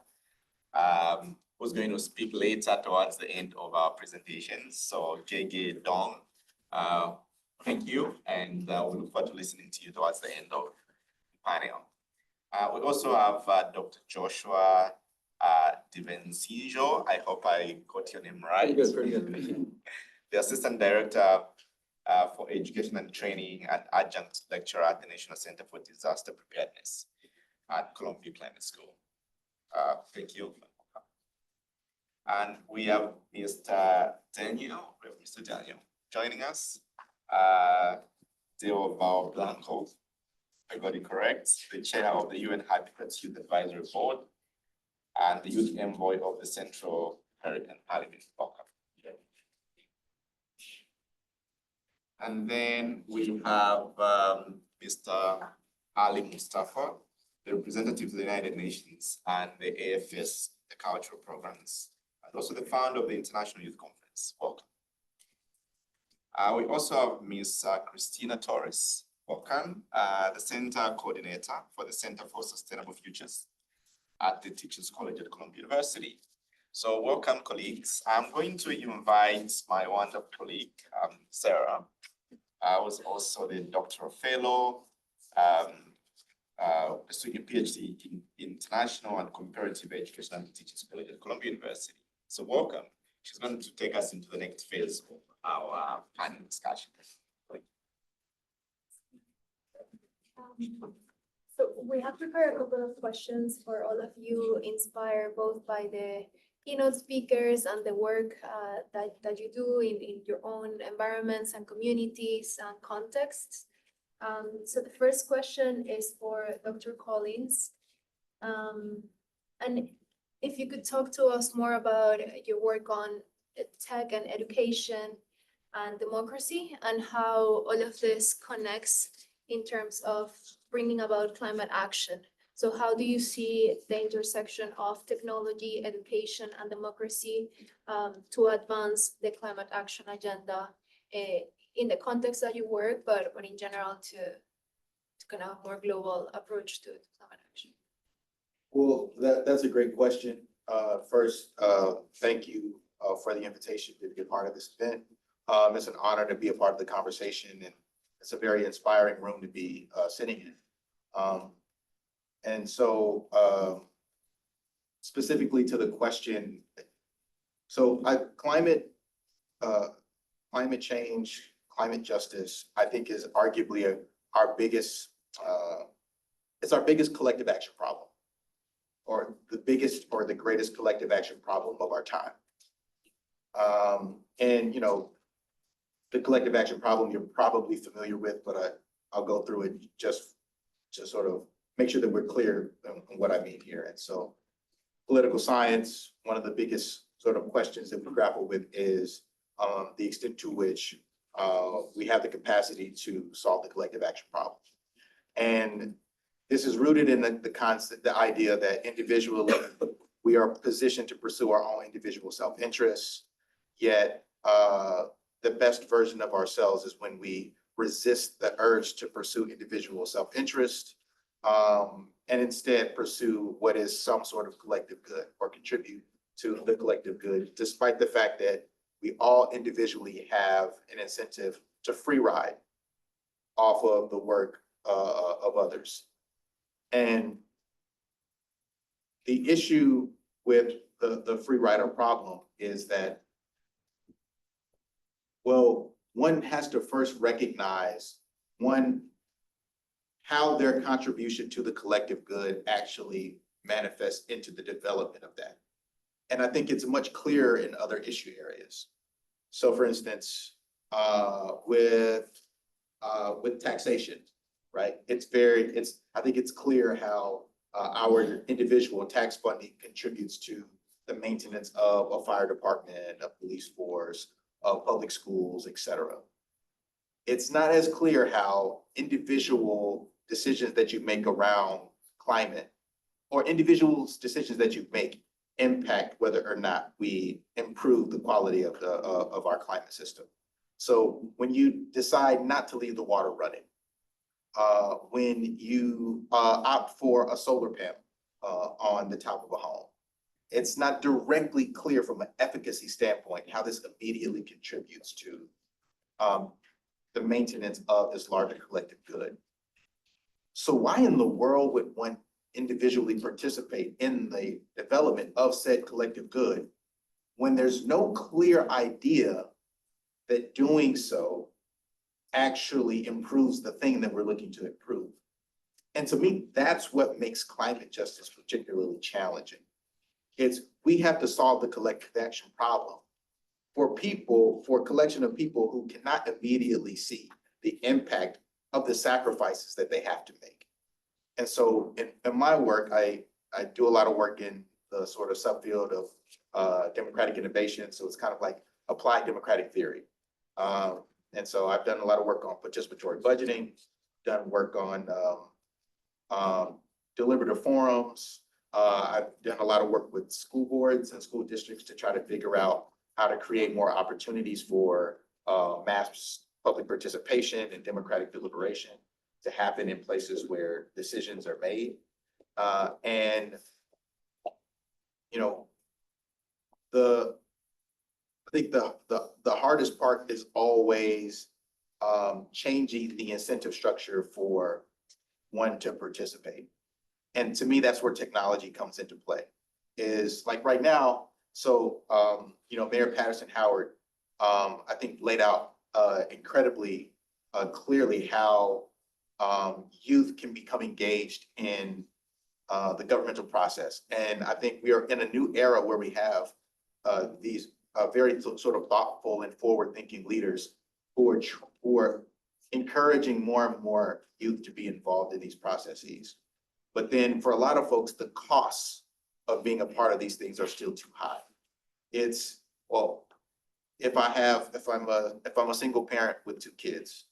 who's going to speak later towards the end of our presentation. So JG Dong, thank you, and we look forward to listening to you towards the end of the panel. We also have Dr. Joshua Divensijo. I hope I got your name right. Pretty good. the Assistant Director for Education and Training and Adjunct Lecturer at the National Center for Disaster Preparedness at Columbia Climate School. Thank you. And we have Mr. Daniel, joining us. Del Blanco, I got it correct, the Chair of the UN Habitats Youth Advisory Board and the Youth Envoy of the Central American Parliament. Welcome. And then we have Mr. Ali Mustafa, the representative of the United Nations and the AFS, the cultural programs, and also the founder of the International Youth Conference. Welcome. We also have Ms. Christina Torres. Welcome, the Center Coordinator for the Center for Sustainable Futures at the Teachers College at Columbia University. So welcome, colleagues. I'm going to invite my wonderful colleague, Sarah. I was also the doctoral fellow, pursuing a PhD in international and comparative education at the Teachers College at Columbia University. So welcome. She's going to take us into the next phase of our panel discussion. So we have prepared a couple of questions for all of you, inspired both by the keynote speakers and the work that you do in your own environments and communities and contexts. So the first question is for Dr. Collins. And if you could talk to us more about your work on tech and education and democracy and how all of this connects in terms of bringing about climate action. So how do you see the intersection of technology, education, and democracy to advance the climate action agenda in the context that you work, but in general to kind of more global approach to climate action? Well, that's a great question. First, thank you for the invitation to be a part of this event. It's an honor to be a part of the conversation, and it's a very inspiring room to be sitting in. And so specifically to the question, so climate change, climate justice, I think is arguably our biggest, it's our biggest collective action problem, or the biggest or the greatest collective action problem of our time. And you know, the collective action problem you're probably familiar with, but I'll go through it just to sort of make sure that we're clear on what I mean here. And so political science, one of the biggest sort of questions that we grapple with is the extent to which we have the capacity to solve the collective action problem. And this is rooted in the idea that individually we are positioned to pursue our own individual self-interests, yet the best version of ourselves is when we resist the urge to pursue individual self-interest and instead pursue what is some sort of collective good or contribute to the collective good, despite the fact that we all individually have an incentive to free ride off of the work of others. And the issue with the free rider problem is that, well, one has to first recognize, how their contribution to the collective good actually manifests into the development of that. And I think it's much clearer in other issue areas. So for instance, with taxation, right? I think it's clear how our individual tax funding contributes to the maintenance of a fire department, a police force, of public schools, et cetera. It's not as clear how individual decisions that you make around climate or individual decisions that you make impact whether or not we improve the quality of our climate system. So when you decide not to leave the water running, when you opt for a solar panel on the top of a home, it's not directly clear from an efficacy standpoint how this immediately contributes to the maintenance of this larger collective good. So why in the world would one individually participate in the development of said collective good when there's no clear idea that doing so actually improves the thing that we're looking to improve. And to me, that's what makes climate justice particularly challenging. We have to solve the collective action problem for people, for a collection of people who cannot immediately see the impact of the sacrifices that they have to make. And so in my work, I do a lot of work in the sort of subfield of democratic innovation. So it's kind of like applied democratic theory. And so I've done a lot of work on participatory budgeting, done work on deliberative forums. I've done a lot of work with school boards and school districts to try to figure out how to create more opportunities for mass public participation and democratic deliberation to happen in places where decisions are made. And, you know, I think the hardest part is always changing the incentive structure for one to participate. And to me, that's where technology comes into play. Is like right now, so you know, Mayor Patterson Howard, I think laid out incredibly clearly how youth can become engaged in the governmental process. And I think we are in a new era where we have these very sort of thoughtful and forward-thinking leaders who are encouraging more and more youth to be involved in these processes. But then for a lot of folks, the costs of being a part of these things are still too high. It's, well, if I'm a single parent with 2 kids,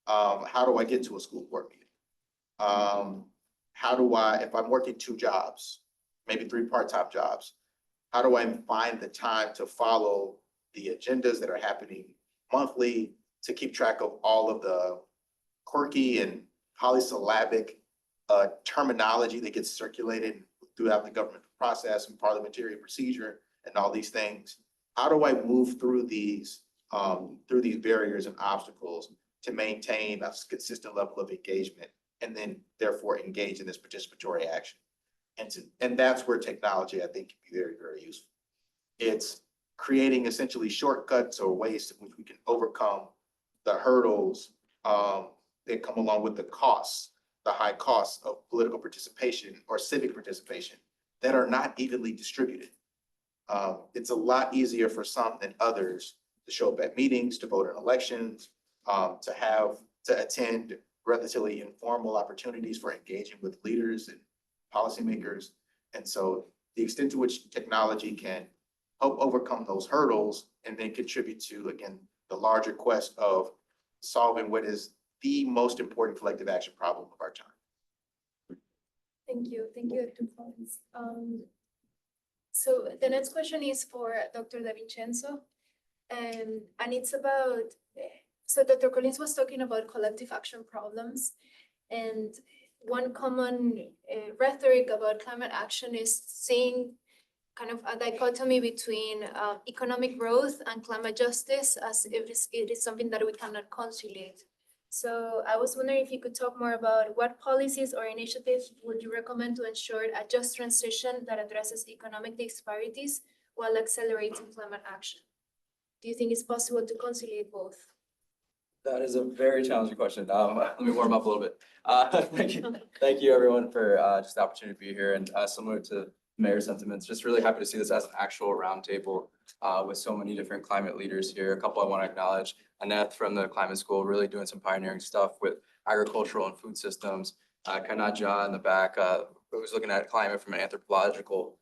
how do I get to a school board meeting? How do I, if I'm working 2 jobs, maybe 3 part-time jobs, how do I find the time to follow the agendas that are happening monthly, to keep track of all of the quirky and polysyllabic terminology that gets circulated throughout the government process and parliamentary procedure and all these things? How do I move through these barriers and obstacles to maintain a consistent level of engagement and then therefore engage in this participatory action? And that's where technology, I think, can be very, very useful. It's creating essentially shortcuts or ways in which we can overcome the hurdles that come along with the costs, the high costs of political participation or civic participation that are not evenly distributed. It's a lot easier for some than others to show up at meetings, to vote in elections, to attend relatively informal opportunities for engaging with leaders and policymakers. And so the extent to which technology can help overcome those hurdles and then contribute to, again, the larger quest of solving what is the most important collective action problem of our time. Thank you, Dr. Collins. So the next question is for Dr. DeVincenzo, and it's about, so Dr. Collins was talking about collective action problems, and one common rhetoric about climate action is seeing kind of a dichotomy between economic growth and climate justice as if it is something that we cannot conciliate. So I was wondering if you could talk more about what policies or initiatives would you recommend to ensure a just transition that addresses economic disparities while accelerating climate action? Do you think it's possible to conciliate both? That is a very challenging question. Let me warm up a little bit. Thank you everyone for just the opportunity to be here, and similar to Mayor's sentiments, just really happy to see this as an actual roundtable with so many different climate leaders here. A couple I want to acknowledge: Annette from the Climate School, really doing some pioneering stuff with agricultural and food systems. Kanaja in the back, who's looking at climate from an anthropological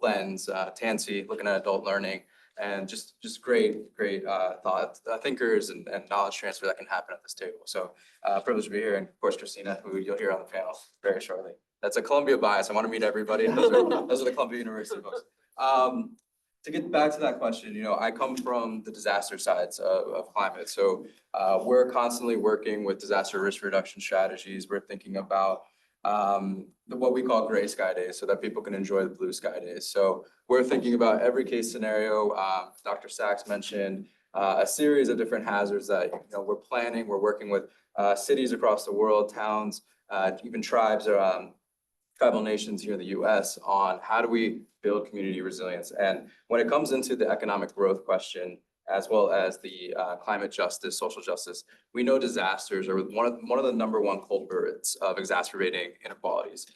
lens. Tansy looking at adult learning. And just great thought thinkers and knowledge transfer that can happen at this table. So privileged to be here, and of course Christina, who you'll hear on the panel very shortly. That's a Columbia bias. I want to meet everybody. Those are the Columbia University folks. To get back to that question, you know, I come from the disaster sides of climate. So we're constantly working with disaster risk reduction strategies. We're thinking about what we call gray sky days so that people can enjoy the blue sky days. So we're thinking about every case scenario. Dr. Sachs mentioned a series of different hazards that we're planning. We're working with cities across the world, towns, even tribes or tribal nations here in the US on how do we build community resilience. And when it comes into the economic growth question, as well as the climate justice, social justice, we know disasters are one of the number one culprits of exacerbating inequalities.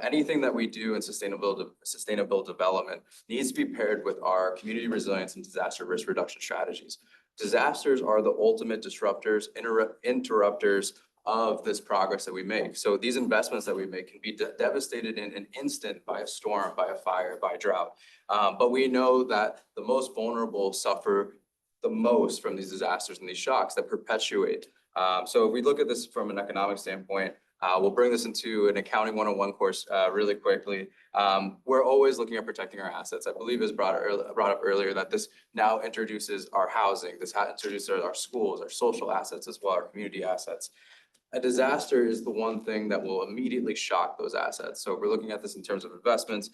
Anything that we do in sustainable development needs to be paired with our community resilience and disaster risk reduction strategies. Disasters are the ultimate disruptors, interrupters of this progress that we make. So these investments that we make can be devastated in an instant by a storm, by a fire, by a drought. But we know that the most vulnerable suffer the most from these disasters and these shocks that perpetuate. So if we look at this from an economic standpoint, we'll bring this into an accounting 101 course really quickly. We're always looking at protecting our assets. I believe it was brought up earlier that this now introduces our housing, this introduces our schools, our social assets as well, our community assets. A disaster is the one thing that will immediately shock those assets. So if we're looking at this in terms of investments,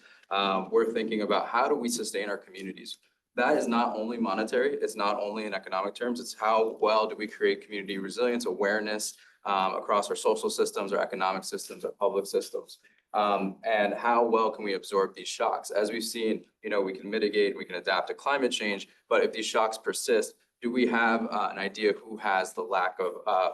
we're thinking about how do we sustain our communities? That is not only monetary, it's not only in economic terms, it's how well do we create community resilience, awareness across our social systems, our economic systems, our public systems. And how well can we absorb these shocks? As we've seen, we can mitigate, we can adapt to climate change, but if these shocks persist, do we have an idea who has the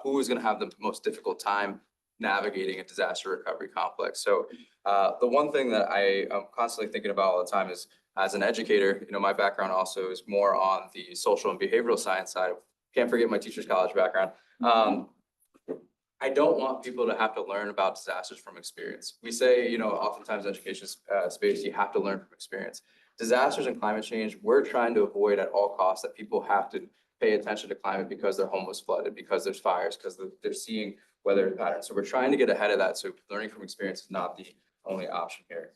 who is going to have the most difficult time navigating a disaster recovery complex? So the one thing that I am constantly thinking about all the time is, as an educator, my background also is more on the social and behavioral science side. Can't forget my teacher's college background. I don't want people to have to learn about disasters from experience. We say, oftentimes in education space, you have to learn from experience. Disasters and climate change, we're trying to avoid at all costs that people have to pay attention to climate because their home was flooded, because there's fires, because they're seeing weather patterns. So we're trying to get ahead of that. So learning from experience is not the only option here.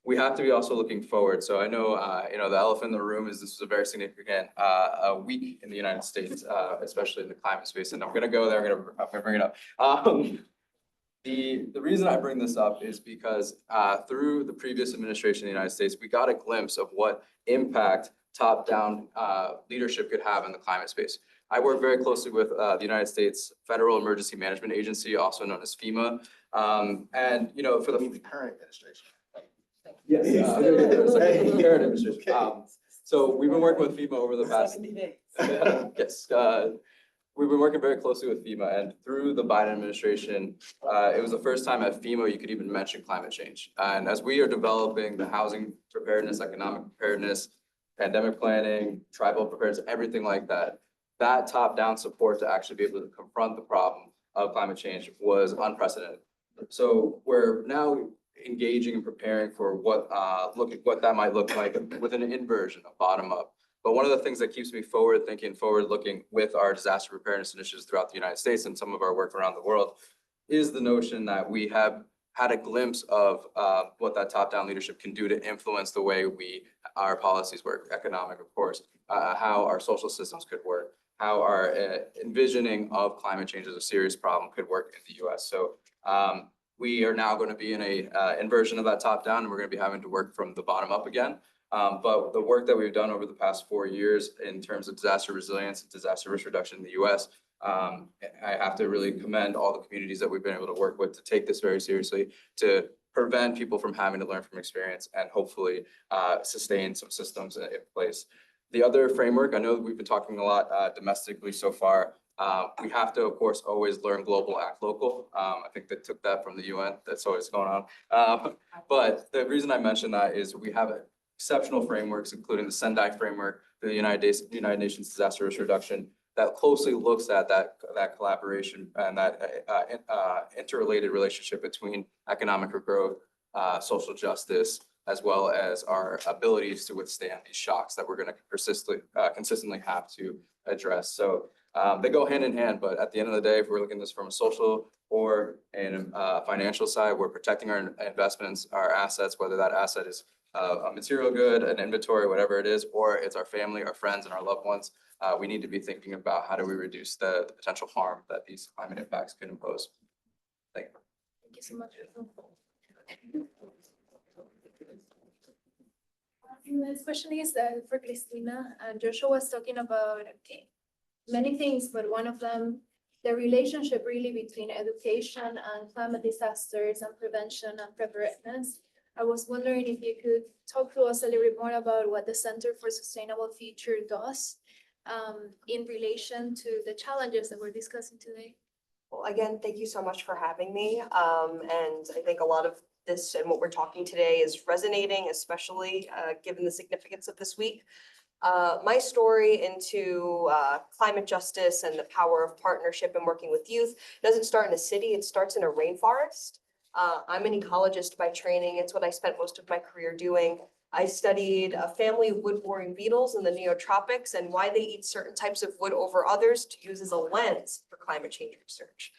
We have to be also looking forward. So I know, the elephant in the room is this is a very significant week in the United States, especially in the climate space. And I'm going to go there. I'm going to bring it up. The reason I bring this up is because through the previous administration in the United States, we got a glimpse of what impact top-down leadership could have in the climate space. I work very closely with the United States Federal Emergency Management Agency, also known as FEMA. And, for the current administration. yes, current administration. So we've been working with FEMA over the past 70 days. yes. We've been working very closely with FEMA, and through the Biden administration, it was the first time at FEMA you could even mention climate change. And as we are developing the housing preparedness, economic preparedness, pandemic planning, tribal preparedness, everything like that, that top-down support to actually be able to confront the problem of climate change was unprecedented. So we're now engaging and preparing for what that might look like with an inversion, a bottom up. But one of the things that keeps me forward thinking, forward looking with our disaster preparedness initiatives throughout the United States and some of our work around the world is the notion that we have had a glimpse of what that top-down leadership can do to influence the way our policies work, economic, of course, how our social systems could work, how our envisioning of climate change as a serious problem could work in the US. So we are now going to be in a inversion of that top-down, and we're going to be having to work from the bottom up again. But the work that we've done over the past 4 years in terms of disaster resilience and disaster risk reduction in the US, I have to really commend all the communities that we've been able to work with to take this very seriously, to prevent people from having to learn from experience and hopefully sustain some systems in place. The other framework, I know that we've been talking a lot domestically so far. We have to, of course, always learn global, act local. I think they took that from the UN. That's always going on. But the reason I mention that is we have exceptional frameworks, including the Sendai framework, the United Nations Disaster Risk Reduction, that closely looks at that collaboration and that interrelated relationship between economic growth, social justice, as well as our abilities to withstand these shocks that we're going to consistently have to address. So they go hand in hand, but at the end of the day, if we're looking at this from a social or a financial side, we're protecting our investments, our assets, whether that asset is a material good, an inventory, whatever it is, or it's our family, our friends, and our loved ones. We need to be thinking about how do we reduce the potential harm that these climate impacts could impose. Thank you. Thank you so much. Next question is for Cristina. Joshua was talking about many things, but one of them, the relationship really between education and climate disasters and prevention and preparedness. I was wondering if you could talk to us a little bit more about what the Center for Sustainable Future does in relation to the challenges that we're discussing today? Well, again, thank you so much for having me. And I think a lot of this and what we're talking today is resonating, especially given the significance of this week. My story into climate justice and the power of partnership and working with youth doesn't start in a city, it starts in a rainforest. I'm an ecologist by training. It's what I spent most of my career doing. I studied a family of wood-boring beetles in the neotropics and why they eat certain types of wood over others to use as a lens for climate change research.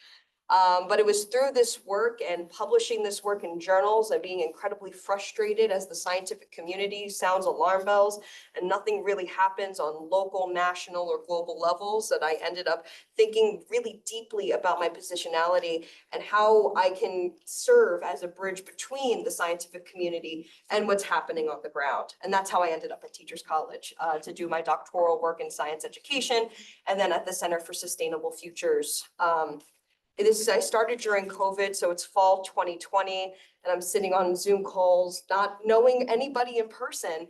But it was through this work and publishing this work in journals and being incredibly frustrated as the scientific community sounds alarm bells and nothing really happens on local, national, or global levels that I ended up thinking really deeply about my positionality and how I can serve as a bridge between the scientific community and what's happening on the ground. And that's how I ended up at Teachers College to do my doctoral work in science education and then at the Center for Sustainable Futures. I started during COVID, so it's fall 2020, and I'm sitting on Zoom calls, not knowing anybody in person,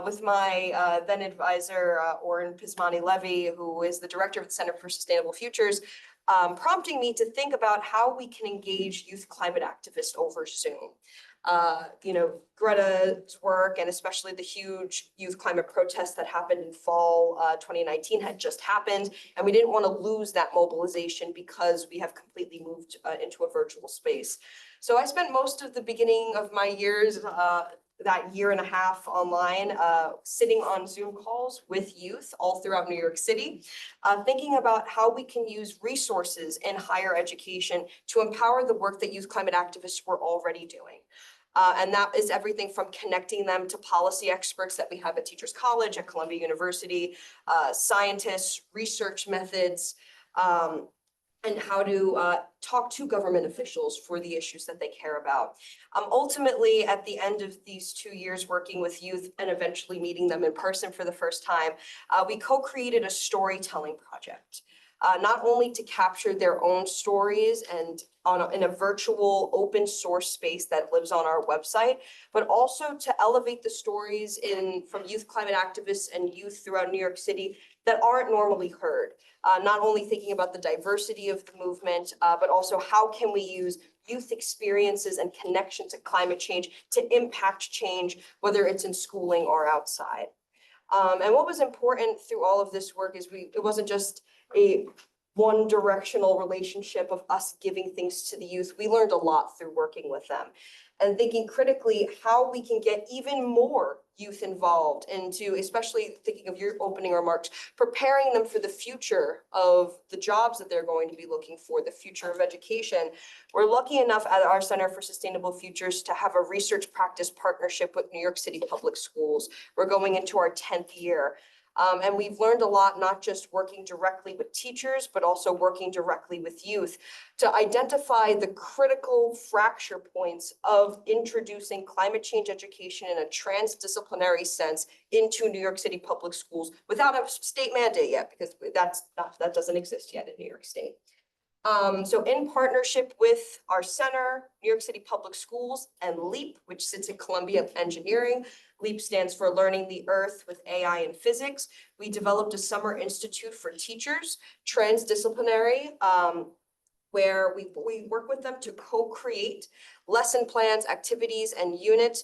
with my then advisor, Oren Pismani-Levy, who is the director of the Center for Sustainable Futures, prompting me to think about how we can engage youth climate activists over Zoom. Greta's work and especially the huge youth climate protests that happened in fall 2019 had just happened, and we didn't want to lose that mobilization because we have completely moved into a virtual space. So I spent most of the beginning of my years, that year and a half online, sitting on Zoom calls with youth all throughout New York City, thinking about how we can use resources in higher education to empower the work that youth climate activists were already doing. And that is everything from connecting them to policy experts that we have at Teachers College, at Columbia University, scientists, research methods, and how to talk to government officials for the issues that they care about. Ultimately, at the end of these 2 years working with youth and eventually meeting them in person for the first time, we co-created a storytelling project. Not only to capture their own stories and in a virtual open source space that lives on our website, but also to elevate the stories from youth climate activists and youth throughout New York City that aren't normally heard. Not only thinking about the diversity of the movement, but also how can we use youth experiences and connection to climate change to impact change, whether it's in schooling or outside. And what was important through all of this work is it wasn't just a one directional relationship of us giving things to the youth. We learned a lot through working with them and thinking critically how we can get even more youth involved into, especially thinking of your opening remarks, preparing them for the future of the jobs that they're going to be looking for, the future of education. We're lucky enough at our Center for Sustainable Futures to have a research practice partnership with New York City Public Schools. We're going into our 10th year. And we've learned a lot, not just working directly with teachers, but also working directly with youth to identify the critical fracture points of introducing climate change education in a transdisciplinary sense into New York City public schools without a state mandate yet, because that doesn't exist yet in New York State. So in partnership with our center, New York City Public Schools, and LEAP, which sits at Columbia Engineering. LEAP stands for Learning the Earth with AI and Physics. We developed a summer institute for teachers, transdisciplinary, where we work with them to co-create lesson plans, activities, and units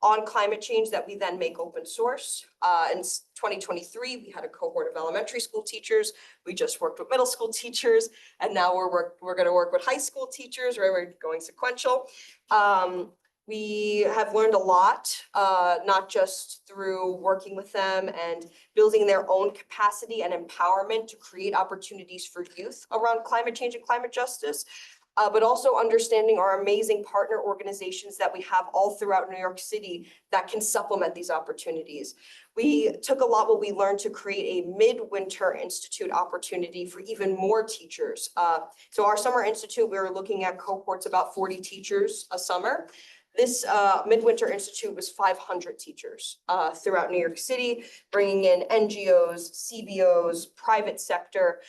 on climate change that we then make open source. In 2023, we had a cohort of elementary school teachers. We just worked with middle school teachers, and now we're going to work with high school teachers, right? We're going sequential. We have learned a lot, not just through working with them and building their own capacity and empowerment to create opportunities for youth around climate change and climate justice, but also understanding our amazing partner organizations that we have all throughout New York City that can supplement these opportunities. We took a lot what we learned to create a midwinter institute opportunity for even more teachers. So our summer institute, we were looking at cohorts about 40 teachers a summer. This Midwinter Institute was 500 teachers throughout New York City, bringing in NGOs, CBOs, private sector,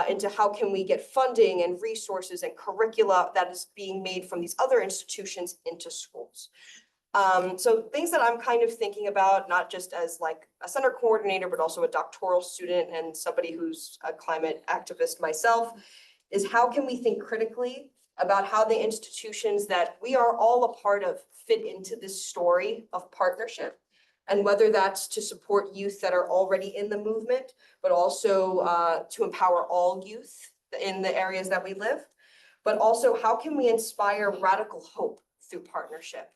into how can we get funding and resources and curricula that is being made from these other institutions into schools. So things that I'm kind of thinking about, not just as like a center coordinator, but also a doctoral student and somebody who's a climate activist myself, is how can we think critically about how the institutions that we are all a part of fit into this story of partnership? And whether that's to support youth that are already in the movement, but also to empower all youth in the areas that we live. But also, how can we inspire radical hope through partnership?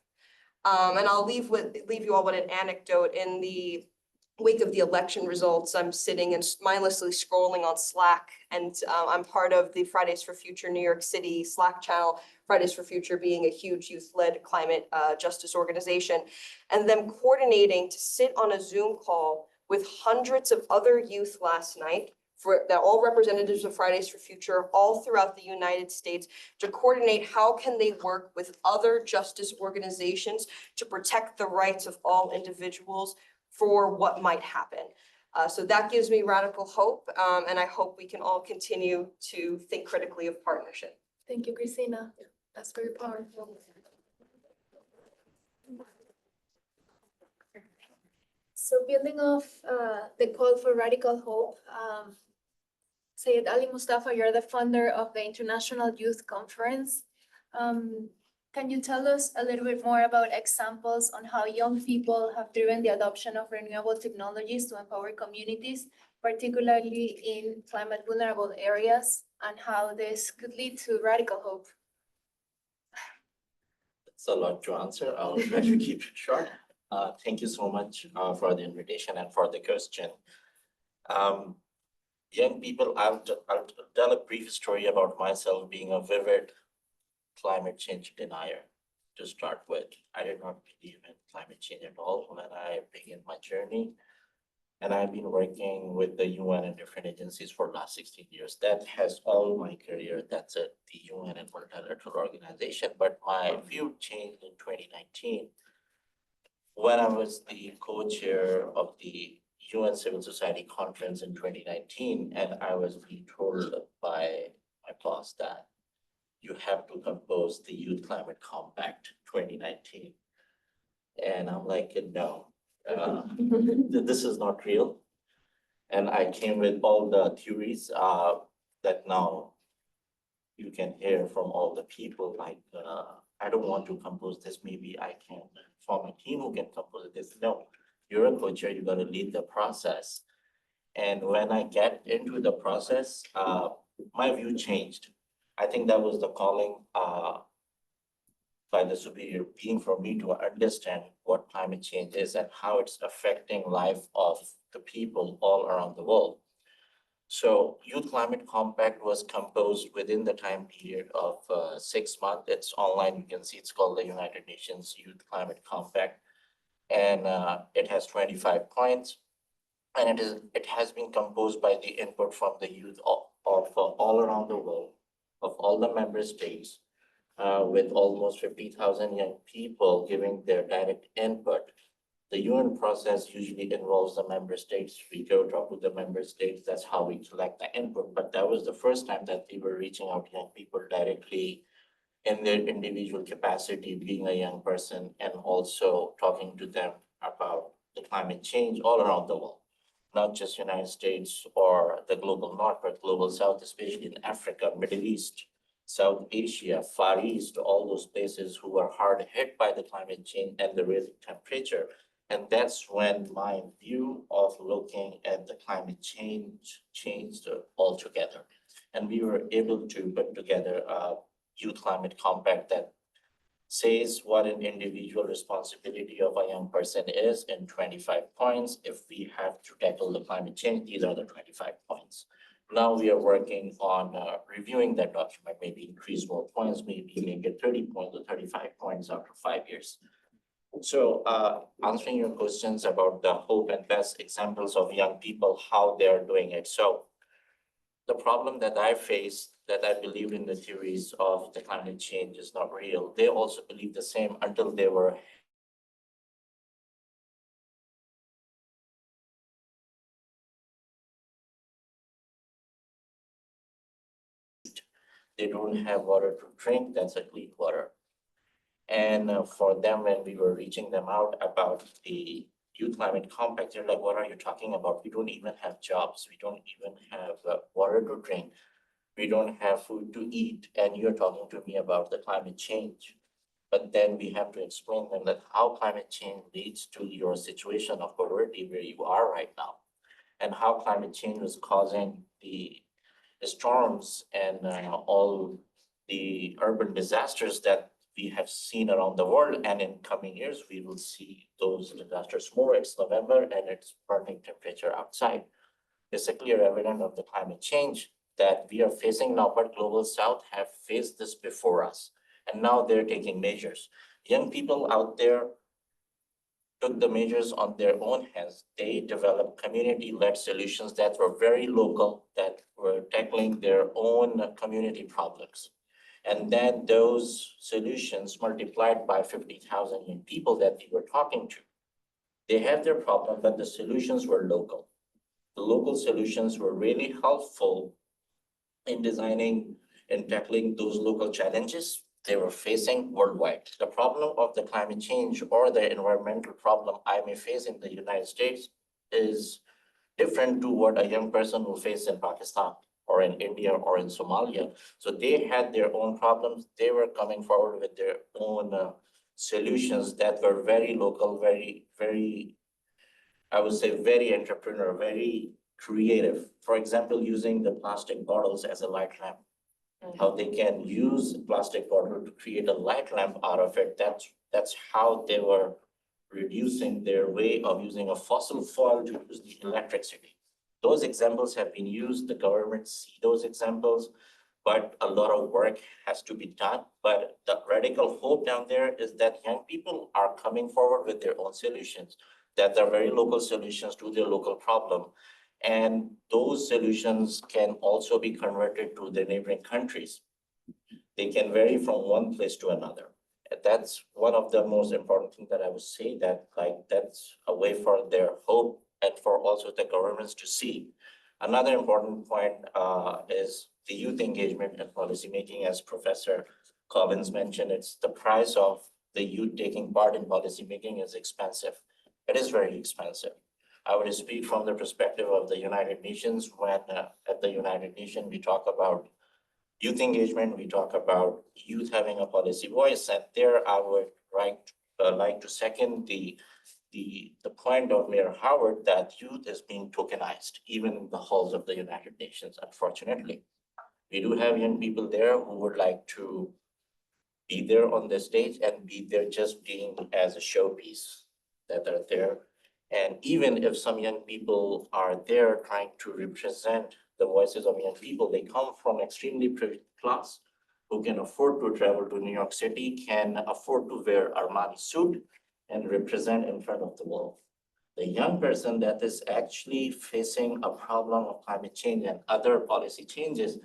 And I'll leave you all with an anecdote. In the wake of the election results, I'm sitting and mindlessly scrolling on Slack, and I'm part of the Fridays for Future New York City Slack channel, Fridays for Future being a huge youth-led climate justice organization, and them coordinating to sit on a Zoom call with hundreds of other youth last night, that all representatives of Fridays for Future all throughout the United States, to coordinate how can they work with other justice organizations to protect the rights of all individuals for what might happen. So that gives me radical hope, and I hope we can all continue to think critically of partnership. Thank you, Christina. That's very powerful. So building off the call for radical hope, Sayed Ali Mustafa, you're the founder of the International Youth Conference. Can you tell us a little bit more about examples on how young people have driven the adoption of renewable technologies to empower communities, particularly in climate vulnerable areas, and how this could lead to radical hope? It's a lot to answer. I'll try to keep it short. Thank you so much for the invitation and for the question. Young people, I'll tell a brief story about myself being a vivid climate change denier. To start with, I did not believe in climate change at all when I began my journey. And I've been working with the UN and different agencies for the last 16 years. That has all my career. That's it, the UN and multilateral organization. But my view changed in 2019 when I was the co-chair of the UN Civil Society Conference in 2019, and I was being told by my boss that you have to compose the Youth Climate Compact 2019. And I'm like, no, this is not real. And I came with all the theories that now you can hear from all the people, like, I don't want to compose this, maybe I can form a team who can compose this. No, you're a co-chair, you gotta lead the process. And when I get into the process, my view changed. I think that was the calling by the superior being for me to understand what climate change is and how it's affecting life of the people all around the world. So Youth Climate Compact was composed within the time period of 6 months. It's online, you can see it's called the United Nations Youth Climate Compact. And it has 25 points. And it has been composed by the input from the youth of all around the world, of all the member states, with almost 50,000 young people giving their direct input. The UN process usually involves the member states. We go talk with the member states. That's how we collect the input. But that was the first time that we were reaching out to young people directly in their individual capacity, being a young person, and also talking to them about the climate change all around the world, not just United States or the global north, but global south, especially in Africa, Middle East, South Asia, Far East, all those places who are hard hit by the climate change and the rising temperature. And that's when my view of looking at the climate change changed altogether. And we were able to put together a Youth Climate Compact that says what an individual responsibility of a young person is in 25 points. If we have to tackle the climate change, these are the 25 points. Now we are working on reviewing that document, maybe increase more points, maybe make it 30 points or 35 points after 5 years. So answering your questions about the hope and best examples of young people, how they're doing it. So the problem that I faced, that I believed in the theories of the climate change is not real. They also believed the same until they were they don't have water to drink, that's a clean water. And for them, when we were reaching them out about the Youth Climate Compact, they're like, what are you talking about? We don't even have jobs. We don't even have water to drink. We don't have food to eat. And you're talking to me about the climate change. But then we have to explain them that how climate change leads to your situation of poverty where you are right now, and how climate change is causing the storms and all the urban disasters that we have seen around the world. And in coming years, we will see those disasters more. It's November and it's burning temperature outside. It's a clear evidence of the climate change that we are facing now, but Global South have faced this before us. And now they're taking measures. Young people out there took the measures on their own hands. They developed community-led solutions that were very local, that were tackling their own community problems. And then those solutions multiplied by 50,000 young people that we were talking to. They had their problem, but the solutions were local. The local solutions were really helpful in designing and tackling those local challenges they were facing worldwide. The problem of the climate change or the environmental problem I may face in the United States is different to what a young person will face in Pakistan or in India or in Somalia. So they had their own problems. They were coming forward with their own solutions that were very local, very, I would say, very entrepreneurial, very creative. For example, using the plastic bottles as a light lamp. How they can use plastic bottle to create a light lamp out of it. That's how they were reducing their way of using a fossil fuel to use the electricity. Those examples have been used, the government see those examples, but a lot of work has to be done. But the radical hope down there is that young people are coming forward with their own solutions, that are very local solutions to their local problem. And those solutions can also be converted to the neighboring countries. They can vary from one place to another. That's one of the most important things that I would say, that that's a way for their hope and for also the governments to see. Another important point is the youth engagement and policymaking. As Professor Cobbins mentioned, it's the price of the youth taking part in policymaking is expensive. It is very expensive. I would speak from the perspective of the United Nations. When at the United Nations, we talk about youth engagement, we talk about youth having a policy voice, and there I would like to second the point of Mayor Howard that youth is being tokenized, even in the halls of the United Nations, unfortunately. We do have young people there who would like to be there on the stage and be there just being as a showpiece that are there. And even if some young people are there trying to represent the voices of young people, they come from extremely privileged class who can afford to travel to New York City, can afford to wear Armani suit and represent in front of the world. The young person that is actually facing a problem of climate change and other policy changes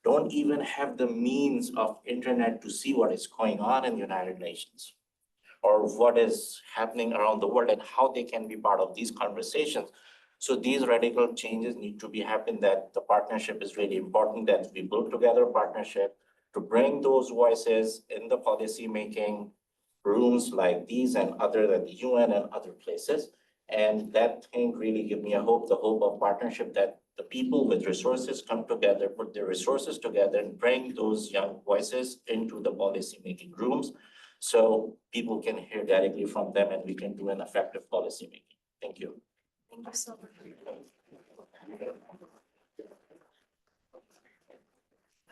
don't even have the means of internet to see what is going on in the United Nations, or what is happening around the world and how they can be part of these conversations. So these radical changes need to be happening, that the partnership is really important, that we build together a partnership to bring those voices in the policy making rooms like these and other than the UN and other places. And that thing really give me a hope, the hope of partnership, that the people with resources come together, put their resources together and bring those young voices into the policy making rooms, so people can hear directly from them and we can do an effective policy making. Thank you. Thank you so much.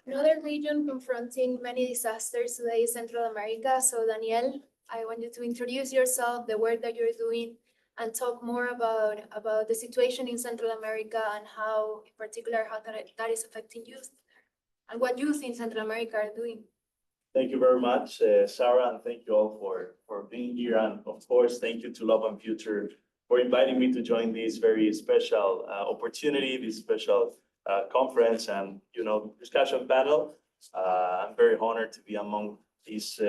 Another region confronting many disasters today is Central America. So Daniel, I want you to introduce yourself, the work that you're doing, and talk more about the situation in Central America and how, in particular, how that is affecting youth and what youth in Central America are doing. Thank you very much, Sarah, and thank you all for being here. And of course, thank you to Love and Future for inviting me to join this very special opportunity, this special conference and, discussion panel. I'm very honored to be among these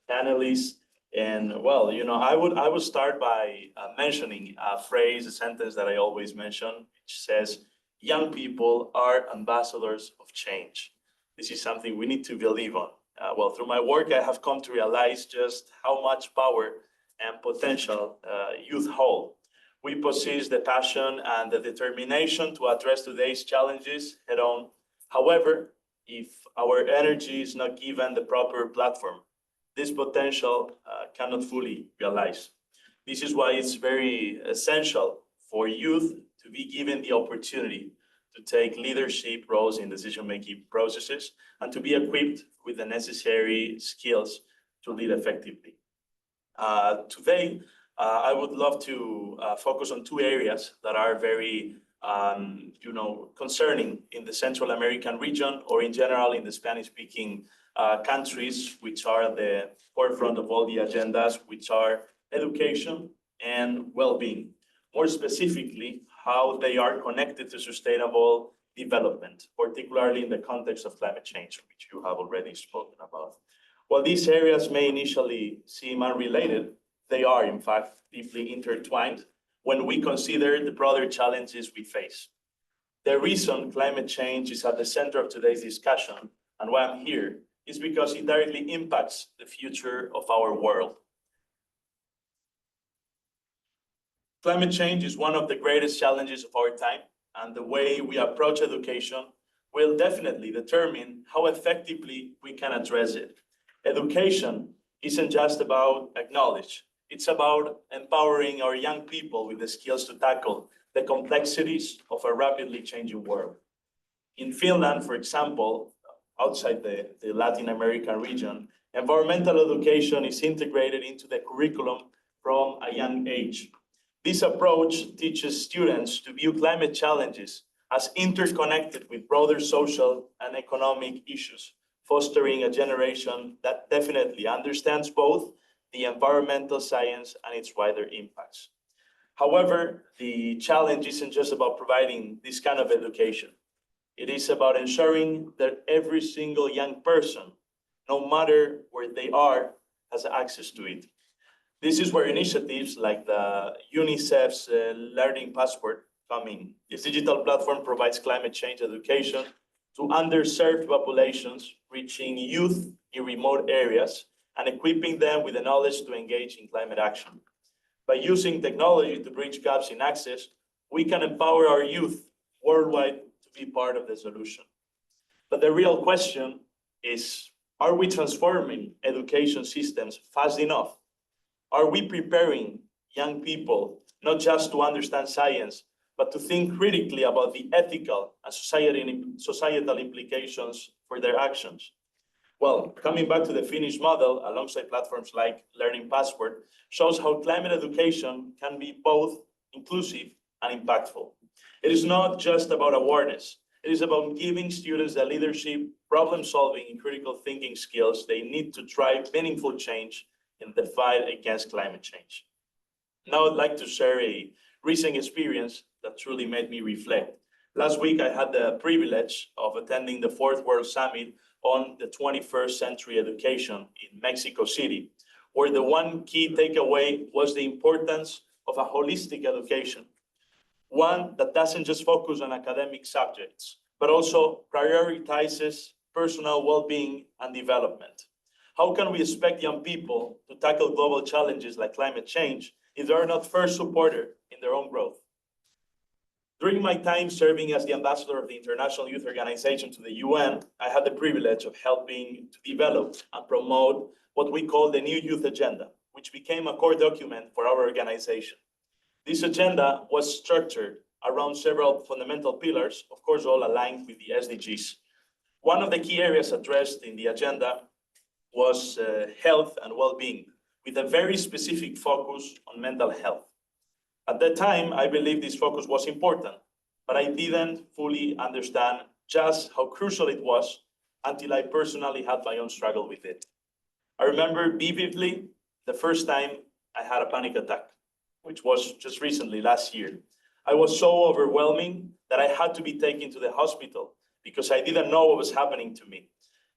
panelists. And well, I would start by mentioning a phrase, a sentence that I always mention, which says, young people are ambassadors of change. This is something we need to believe on. Well, through my work, I have come to realize just how much power and potential youth hold. We possess the passion and the determination to address today's challenges head on. However, if our energy is not given the proper platform, this potential cannot fully realize. This is why it's very essential for youth to be given the opportunity to take leadership roles in decision-making processes and to be equipped with the necessary skills to lead effectively. Today, I would love to focus on two areas that are very concerning in the Central American region or in general in the Spanish-speaking countries, which are the forefront of all the agendas, which are education and well-being. More specifically, how they are connected to sustainable development, particularly in the context of climate change, which you have already spoken about. While these areas may initially seem unrelated, they are in fact deeply intertwined when we consider the broader challenges we face. The reason climate change is at the center of today's discussion and why I'm here is because it directly impacts the future of our world. Climate change is one of the greatest challenges of our time, and the way we approach education will definitely determine how effectively we can address it. Education isn't just about knowledge, it's about empowering our young people with the skills to tackle the complexities of a rapidly changing world. In Finland, for example, outside the Latin American region, environmental education is integrated into the curriculum from a young age. This approach teaches students to view climate challenges as interconnected with broader social and economic issues, fostering a generation that definitely understands both the environmental science and its wider impacts. However, the challenge isn't just about providing this kind of education. It is about ensuring that every single young person, no matter where they are, has access to it. This is where initiatives like the UNICEF's Learning Passport come in. This digital platform provides climate change education to underserved populations, reaching youth in remote areas and equipping them with the knowledge to engage in climate action. By using technology to bridge gaps in access, we can empower our youth worldwide to be part of the solution. But the real question is, are we transforming education systems fast enough? Are we preparing young people not just to understand science, but to think critically about the ethical and societal implications for their actions? Well, coming back to the Finnish model, alongside platforms like Learning Passport, shows how climate education can be both inclusive and impactful. It is not just about awareness. It is about giving students the leadership, problem-solving, and critical thinking skills they need to drive meaningful change in the fight against climate change. Now I'd like to share a recent experience that truly made me reflect. Last week, I had the privilege of attending the Fourth World Summit on the 21st Century Education in Mexico City, where the one key takeaway was the importance of a holistic education, one that doesn't just focus on academic subjects, but also prioritizes personal well-being and development. How can we expect young people to tackle global challenges like climate change if they are not first supported in their own growth? During my time serving as the ambassador of the International Youth Organization to the UN, I had the privilege of helping to develop and promote what we call the New Youth Agenda, which became a core document for our organization. This agenda was structured around several fundamental pillars, of course, all aligned with the SDGs. One of the key areas addressed in the agenda was health and well-being, with a very specific focus on mental health. At that time, I believed this focus was important, but I didn't fully understand just how crucial it was until I personally had my own struggle with it. I remember vividly the first time I had a panic attack, which was just recently, last year. I was so overwhelming that I had to be taken to the hospital because I didn't know what was happening to me.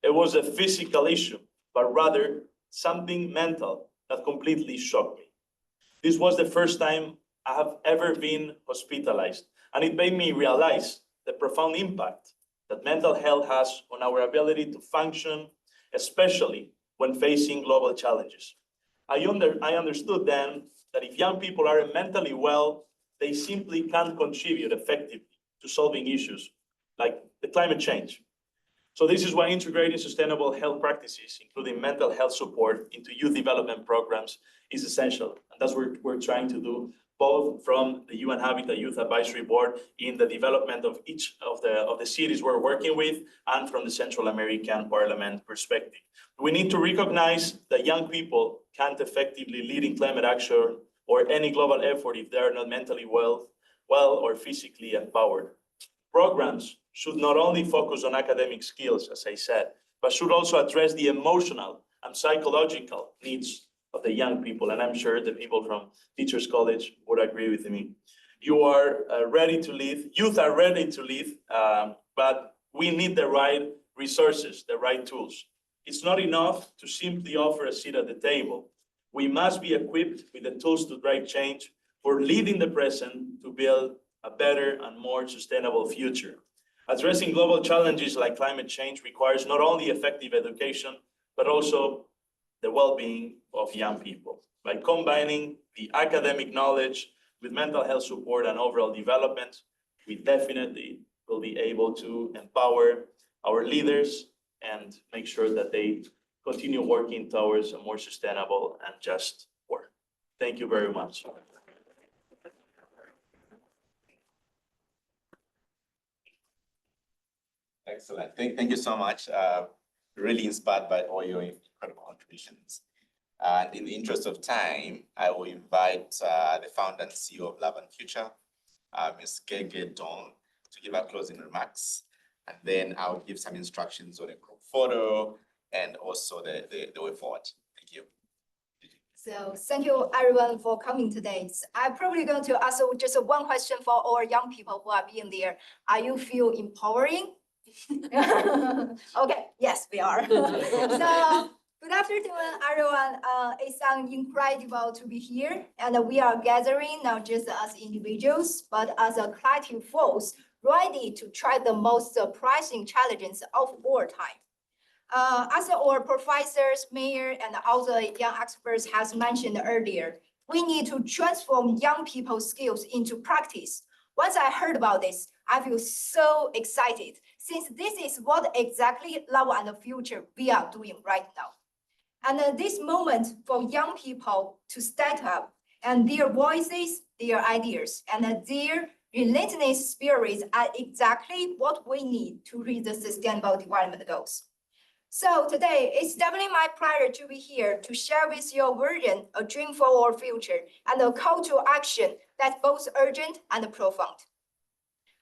It was a physical issue, but rather something mental that completely shocked me. This was the first time I have ever been hospitalized, and it made me realize the profound impact that mental health has on our ability to function, especially when facing global challenges. I understood then that if young people are mentally well, they simply can't contribute effectively to solving issues like the climate change. So this is why integrating sustainable health practices, including mental health support into youth development programs, is essential. And that's what we're trying to do, both from the UN Habitat Youth Advisory Board in the development of each of the cities we're working with, and from the Central American Parliament perspective. We need to recognize that young people can't effectively lead in climate action or any global effort if they are not mentally well or physically empowered. Programs should not only focus on academic skills, as I said, but should also address the emotional and psychological needs of the young people. And I'm sure the people from Teachers College would agree with me. You are ready to lead, youth are ready to lead, but we need the right resources, the right tools. It's not enough to simply offer a seat at the table. We must be equipped with the tools to drive change for leading the present to build a better and more sustainable future. Addressing global challenges like climate change requires not only effective education, but also the well-being of young people. By combining the academic knowledge with mental health support and overall development, we definitely will be able to empower our leaders and make sure that they continue working towards a more sustainable and just world. Thank you very much. Excellent. Thank you so much. Really inspired by all your incredible contributions. And in the interest of time, I will invite the founder and CEO of Love and Future, Ms. Gege Dong, to give our closing remarks. And then I'll give some instructions on a group photo and also the way forward. Thank you. So thank you everyone for coming today. I'm probably going to ask just one question for our young people who are being there. Are you feel empowering? Okay, yes, we are. So good afternoon, everyone. It's incredible to be here, and we are gathering not just as individuals, but as a collective force, ready to try the most surprising challenges of our time. As our professors, mayor, and all the young experts has mentioned earlier, we need to transform young people's skills into practice. Once I heard about this, I feel so excited, since this is what exactly Love and the Future we are doing right now. And this moment for young people to stand up, and their voices, their ideas, and their relentless spirits are exactly what we need to reach the Sustainable Development Goals. So today, it's definitely my pleasure to be here to share with you a vision, a dream for our future, and a call to action that's both urgent and profound.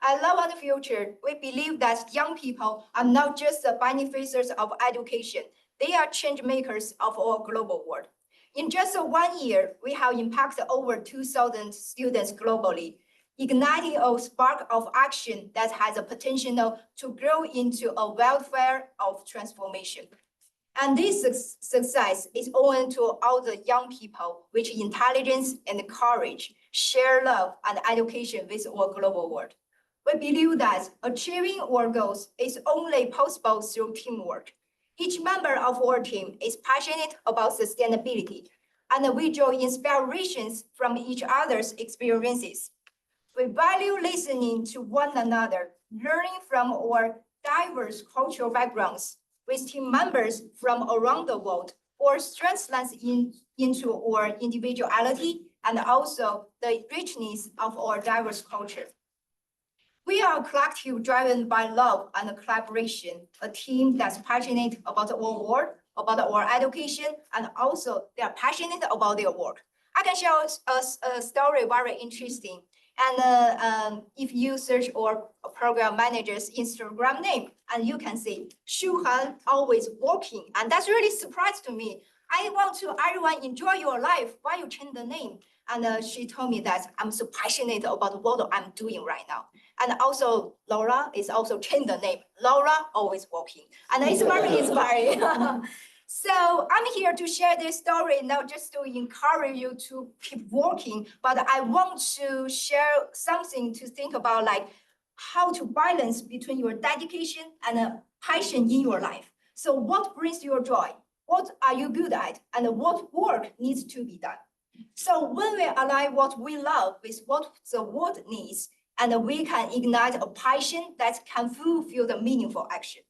At Love and Future, we believe that young people are not just the beneficiaries of education, they are change makers of our global world. In just 1 year, we have impacted over 2,000 students globally, igniting a spark of action that has a potential to grow into a welfare of transformation. And this success is owing to all the young people with intelligence and courage, share love and education with our global world. We believe that achieving our goals is only possible through teamwork. Each member of our team is passionate about sustainability, and we draw inspirations from each other's experiences. We value listening to one another, learning from our diverse cultural backgrounds, with team members from around the world. Our strengths lies into our individuality and also the richness of our diverse culture. We are a collective driven by love and collaboration, a team that's passionate about our work, about our education, and also they are passionate about their work. I can share a story very interesting. And if you search our program manager's Instagram name, and you can see Shuhan always working, and that's really surprised to me. I want to everyone enjoy your life. Why you change the name? And she told me that I'm so passionate about what I'm doing right now. And also Laura is also changed the name. Laura always working, and it's very inspiring. So I'm here to share this story, not just to encourage you to keep working, but I want to share something to think about, like how to balance between your dedication and a passion in your life. So what brings you joy? What are you good at? And what work needs to be done? So when we align what we love with what the world needs, and we can ignite a passion that can fulfill the meaningful action.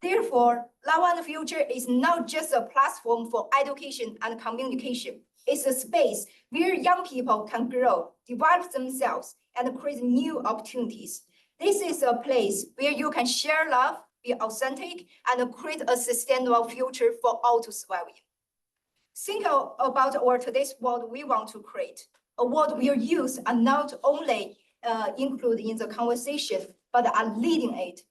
Therefore, Love and the Future is not just a platform for education and communication. It's a space where young people can grow, develop themselves, and create new opportunities. This is a place where you can share love, be authentic, and create a sustainable future for all to thrive in. Think about our today's world we want to create, a world where youth are not only included in the conversation, but are leading it.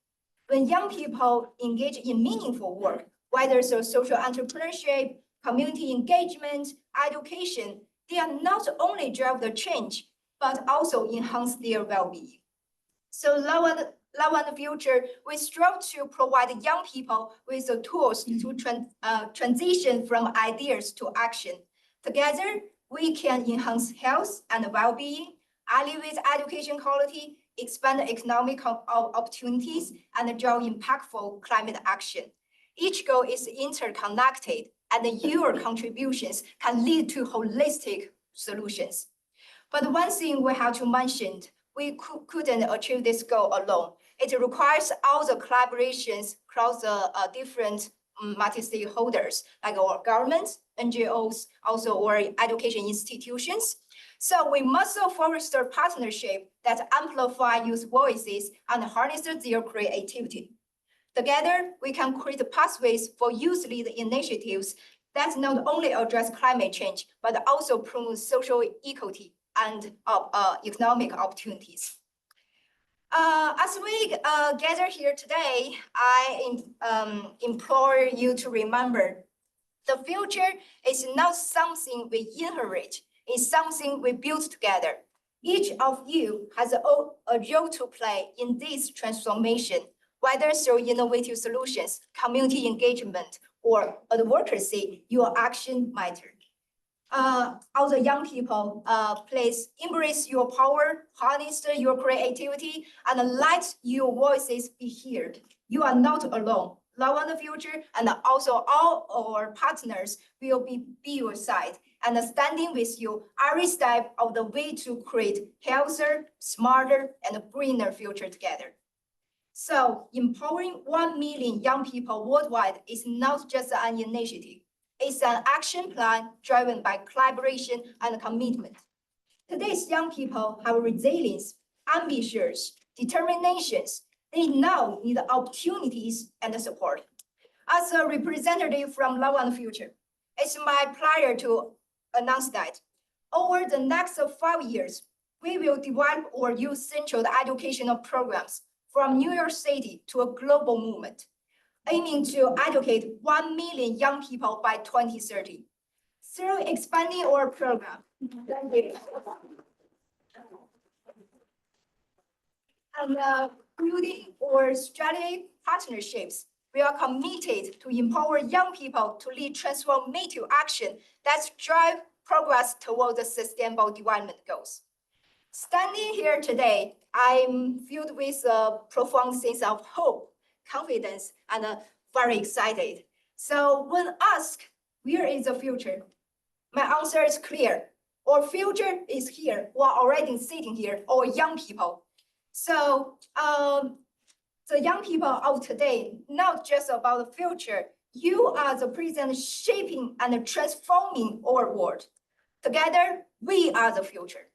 When young people engage in meaningful work, whether through social entrepreneurship, community engagement, education, they are not only drive the change, but also enhance their well-being. So Love and the Future, we strive to provide young people with the tools to transition from ideas to action. Together, we can enhance health and well-being, elevate education quality, expand economic opportunities, and drive impactful climate action. Each goal is interconnected, and your contributions can lead to holistic solutions. But one thing we have to mention, we couldn't achieve this goal alone. It requires all the collaborations across the different multi-stakeholders, like our governments, NGOs, also our education institutions. So we must foster partnership that amplify youth voices and harness their creativity. Together, we can create pathways for youth-led initiatives that not only address climate change, but also promote social equity and economic opportunities. As we gather here today, I implore you to remember the future is not something we inherit, it's something we build together. Each of you has a role to play in this transformation, whether through innovative solutions, community engagement, or advocacy, your action matters. All the young people, please embrace your power, harness your creativity, and let your voices be heard. You are not alone. Love and the Future, and also all our partners will be your side and standing with you every step of the way to create healthier, smarter, and greener future together. So empowering 1 million young people worldwide is not just an initiative. It's an action plan driven by collaboration and commitment. Today's young people have resilience, ambitions, determinations. They now need opportunities and support. As a representative from Love and Future, it's my pleasure to announce that over the next 5 years, we will develop our youth-centered educational programs from New York City to a global movement, aiming to educate 1 million young people by 2030. Through expanding our program, and building our strategic partnerships, we are committed to empower young people to lead transformative action that drive progress toward the sustainable development goals. Standing here today, I'm filled with a profound sense of hope, confidence, and very excited. So when asked, where is the future? My answer is clear. Our future is here. We're already sitting here, our young people. So the young people of today, not just about the future, you are the present shaping and transforming our world. Together, we are the future.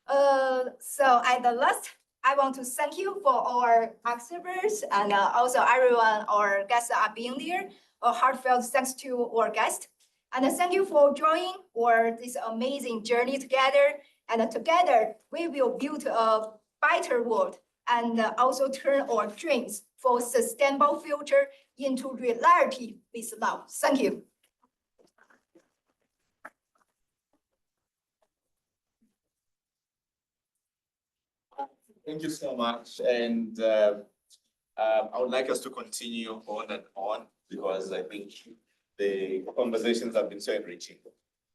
So at the last, I want to thank you for our exhibitors and also everyone, our guests are being there. A heartfelt thanks to our guests. And thank you for joining our this amazing journey together. And together, we will build a better world and also turn our dreams for a sustainable future into reality with love. Thank you. Thank you so much. And I would like us to continue on and on because I think the conversations have been so enriching.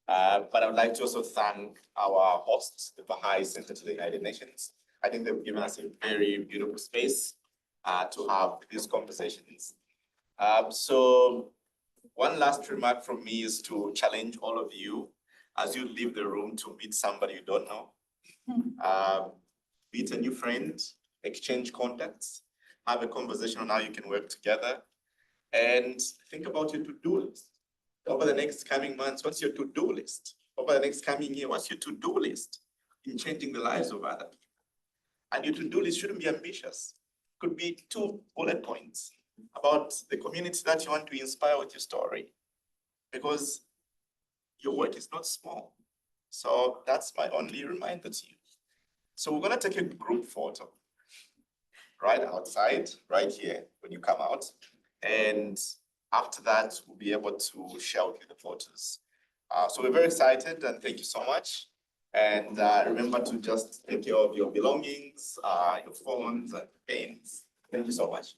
But I would like to also thank our hosts, the Baha'i Center to the United Nations. I think they've given us a very beautiful space to have these conversations. So one last remark from me is to challenge all of you as you leave the room to meet somebody you don't know. Meet a new friend, exchange contacts, have a conversation on how you can work together, and think about your to-do list. Over the next coming months, what's your to-do list? Over the next coming year, what's your to-do list in changing the lives of other people? And your to-do list shouldn't be ambitious. Could be 2 bullet points about the community that you want to inspire with your story, because your work is not small. So that's my only reminder to you. So we're gonna take a group photo right outside, right here, when you come out. And after that, we'll be able to share with you the photos. So we're very excited and thank you so much. And remember to just take care of your belongings, your phones and pens. Thank you so much.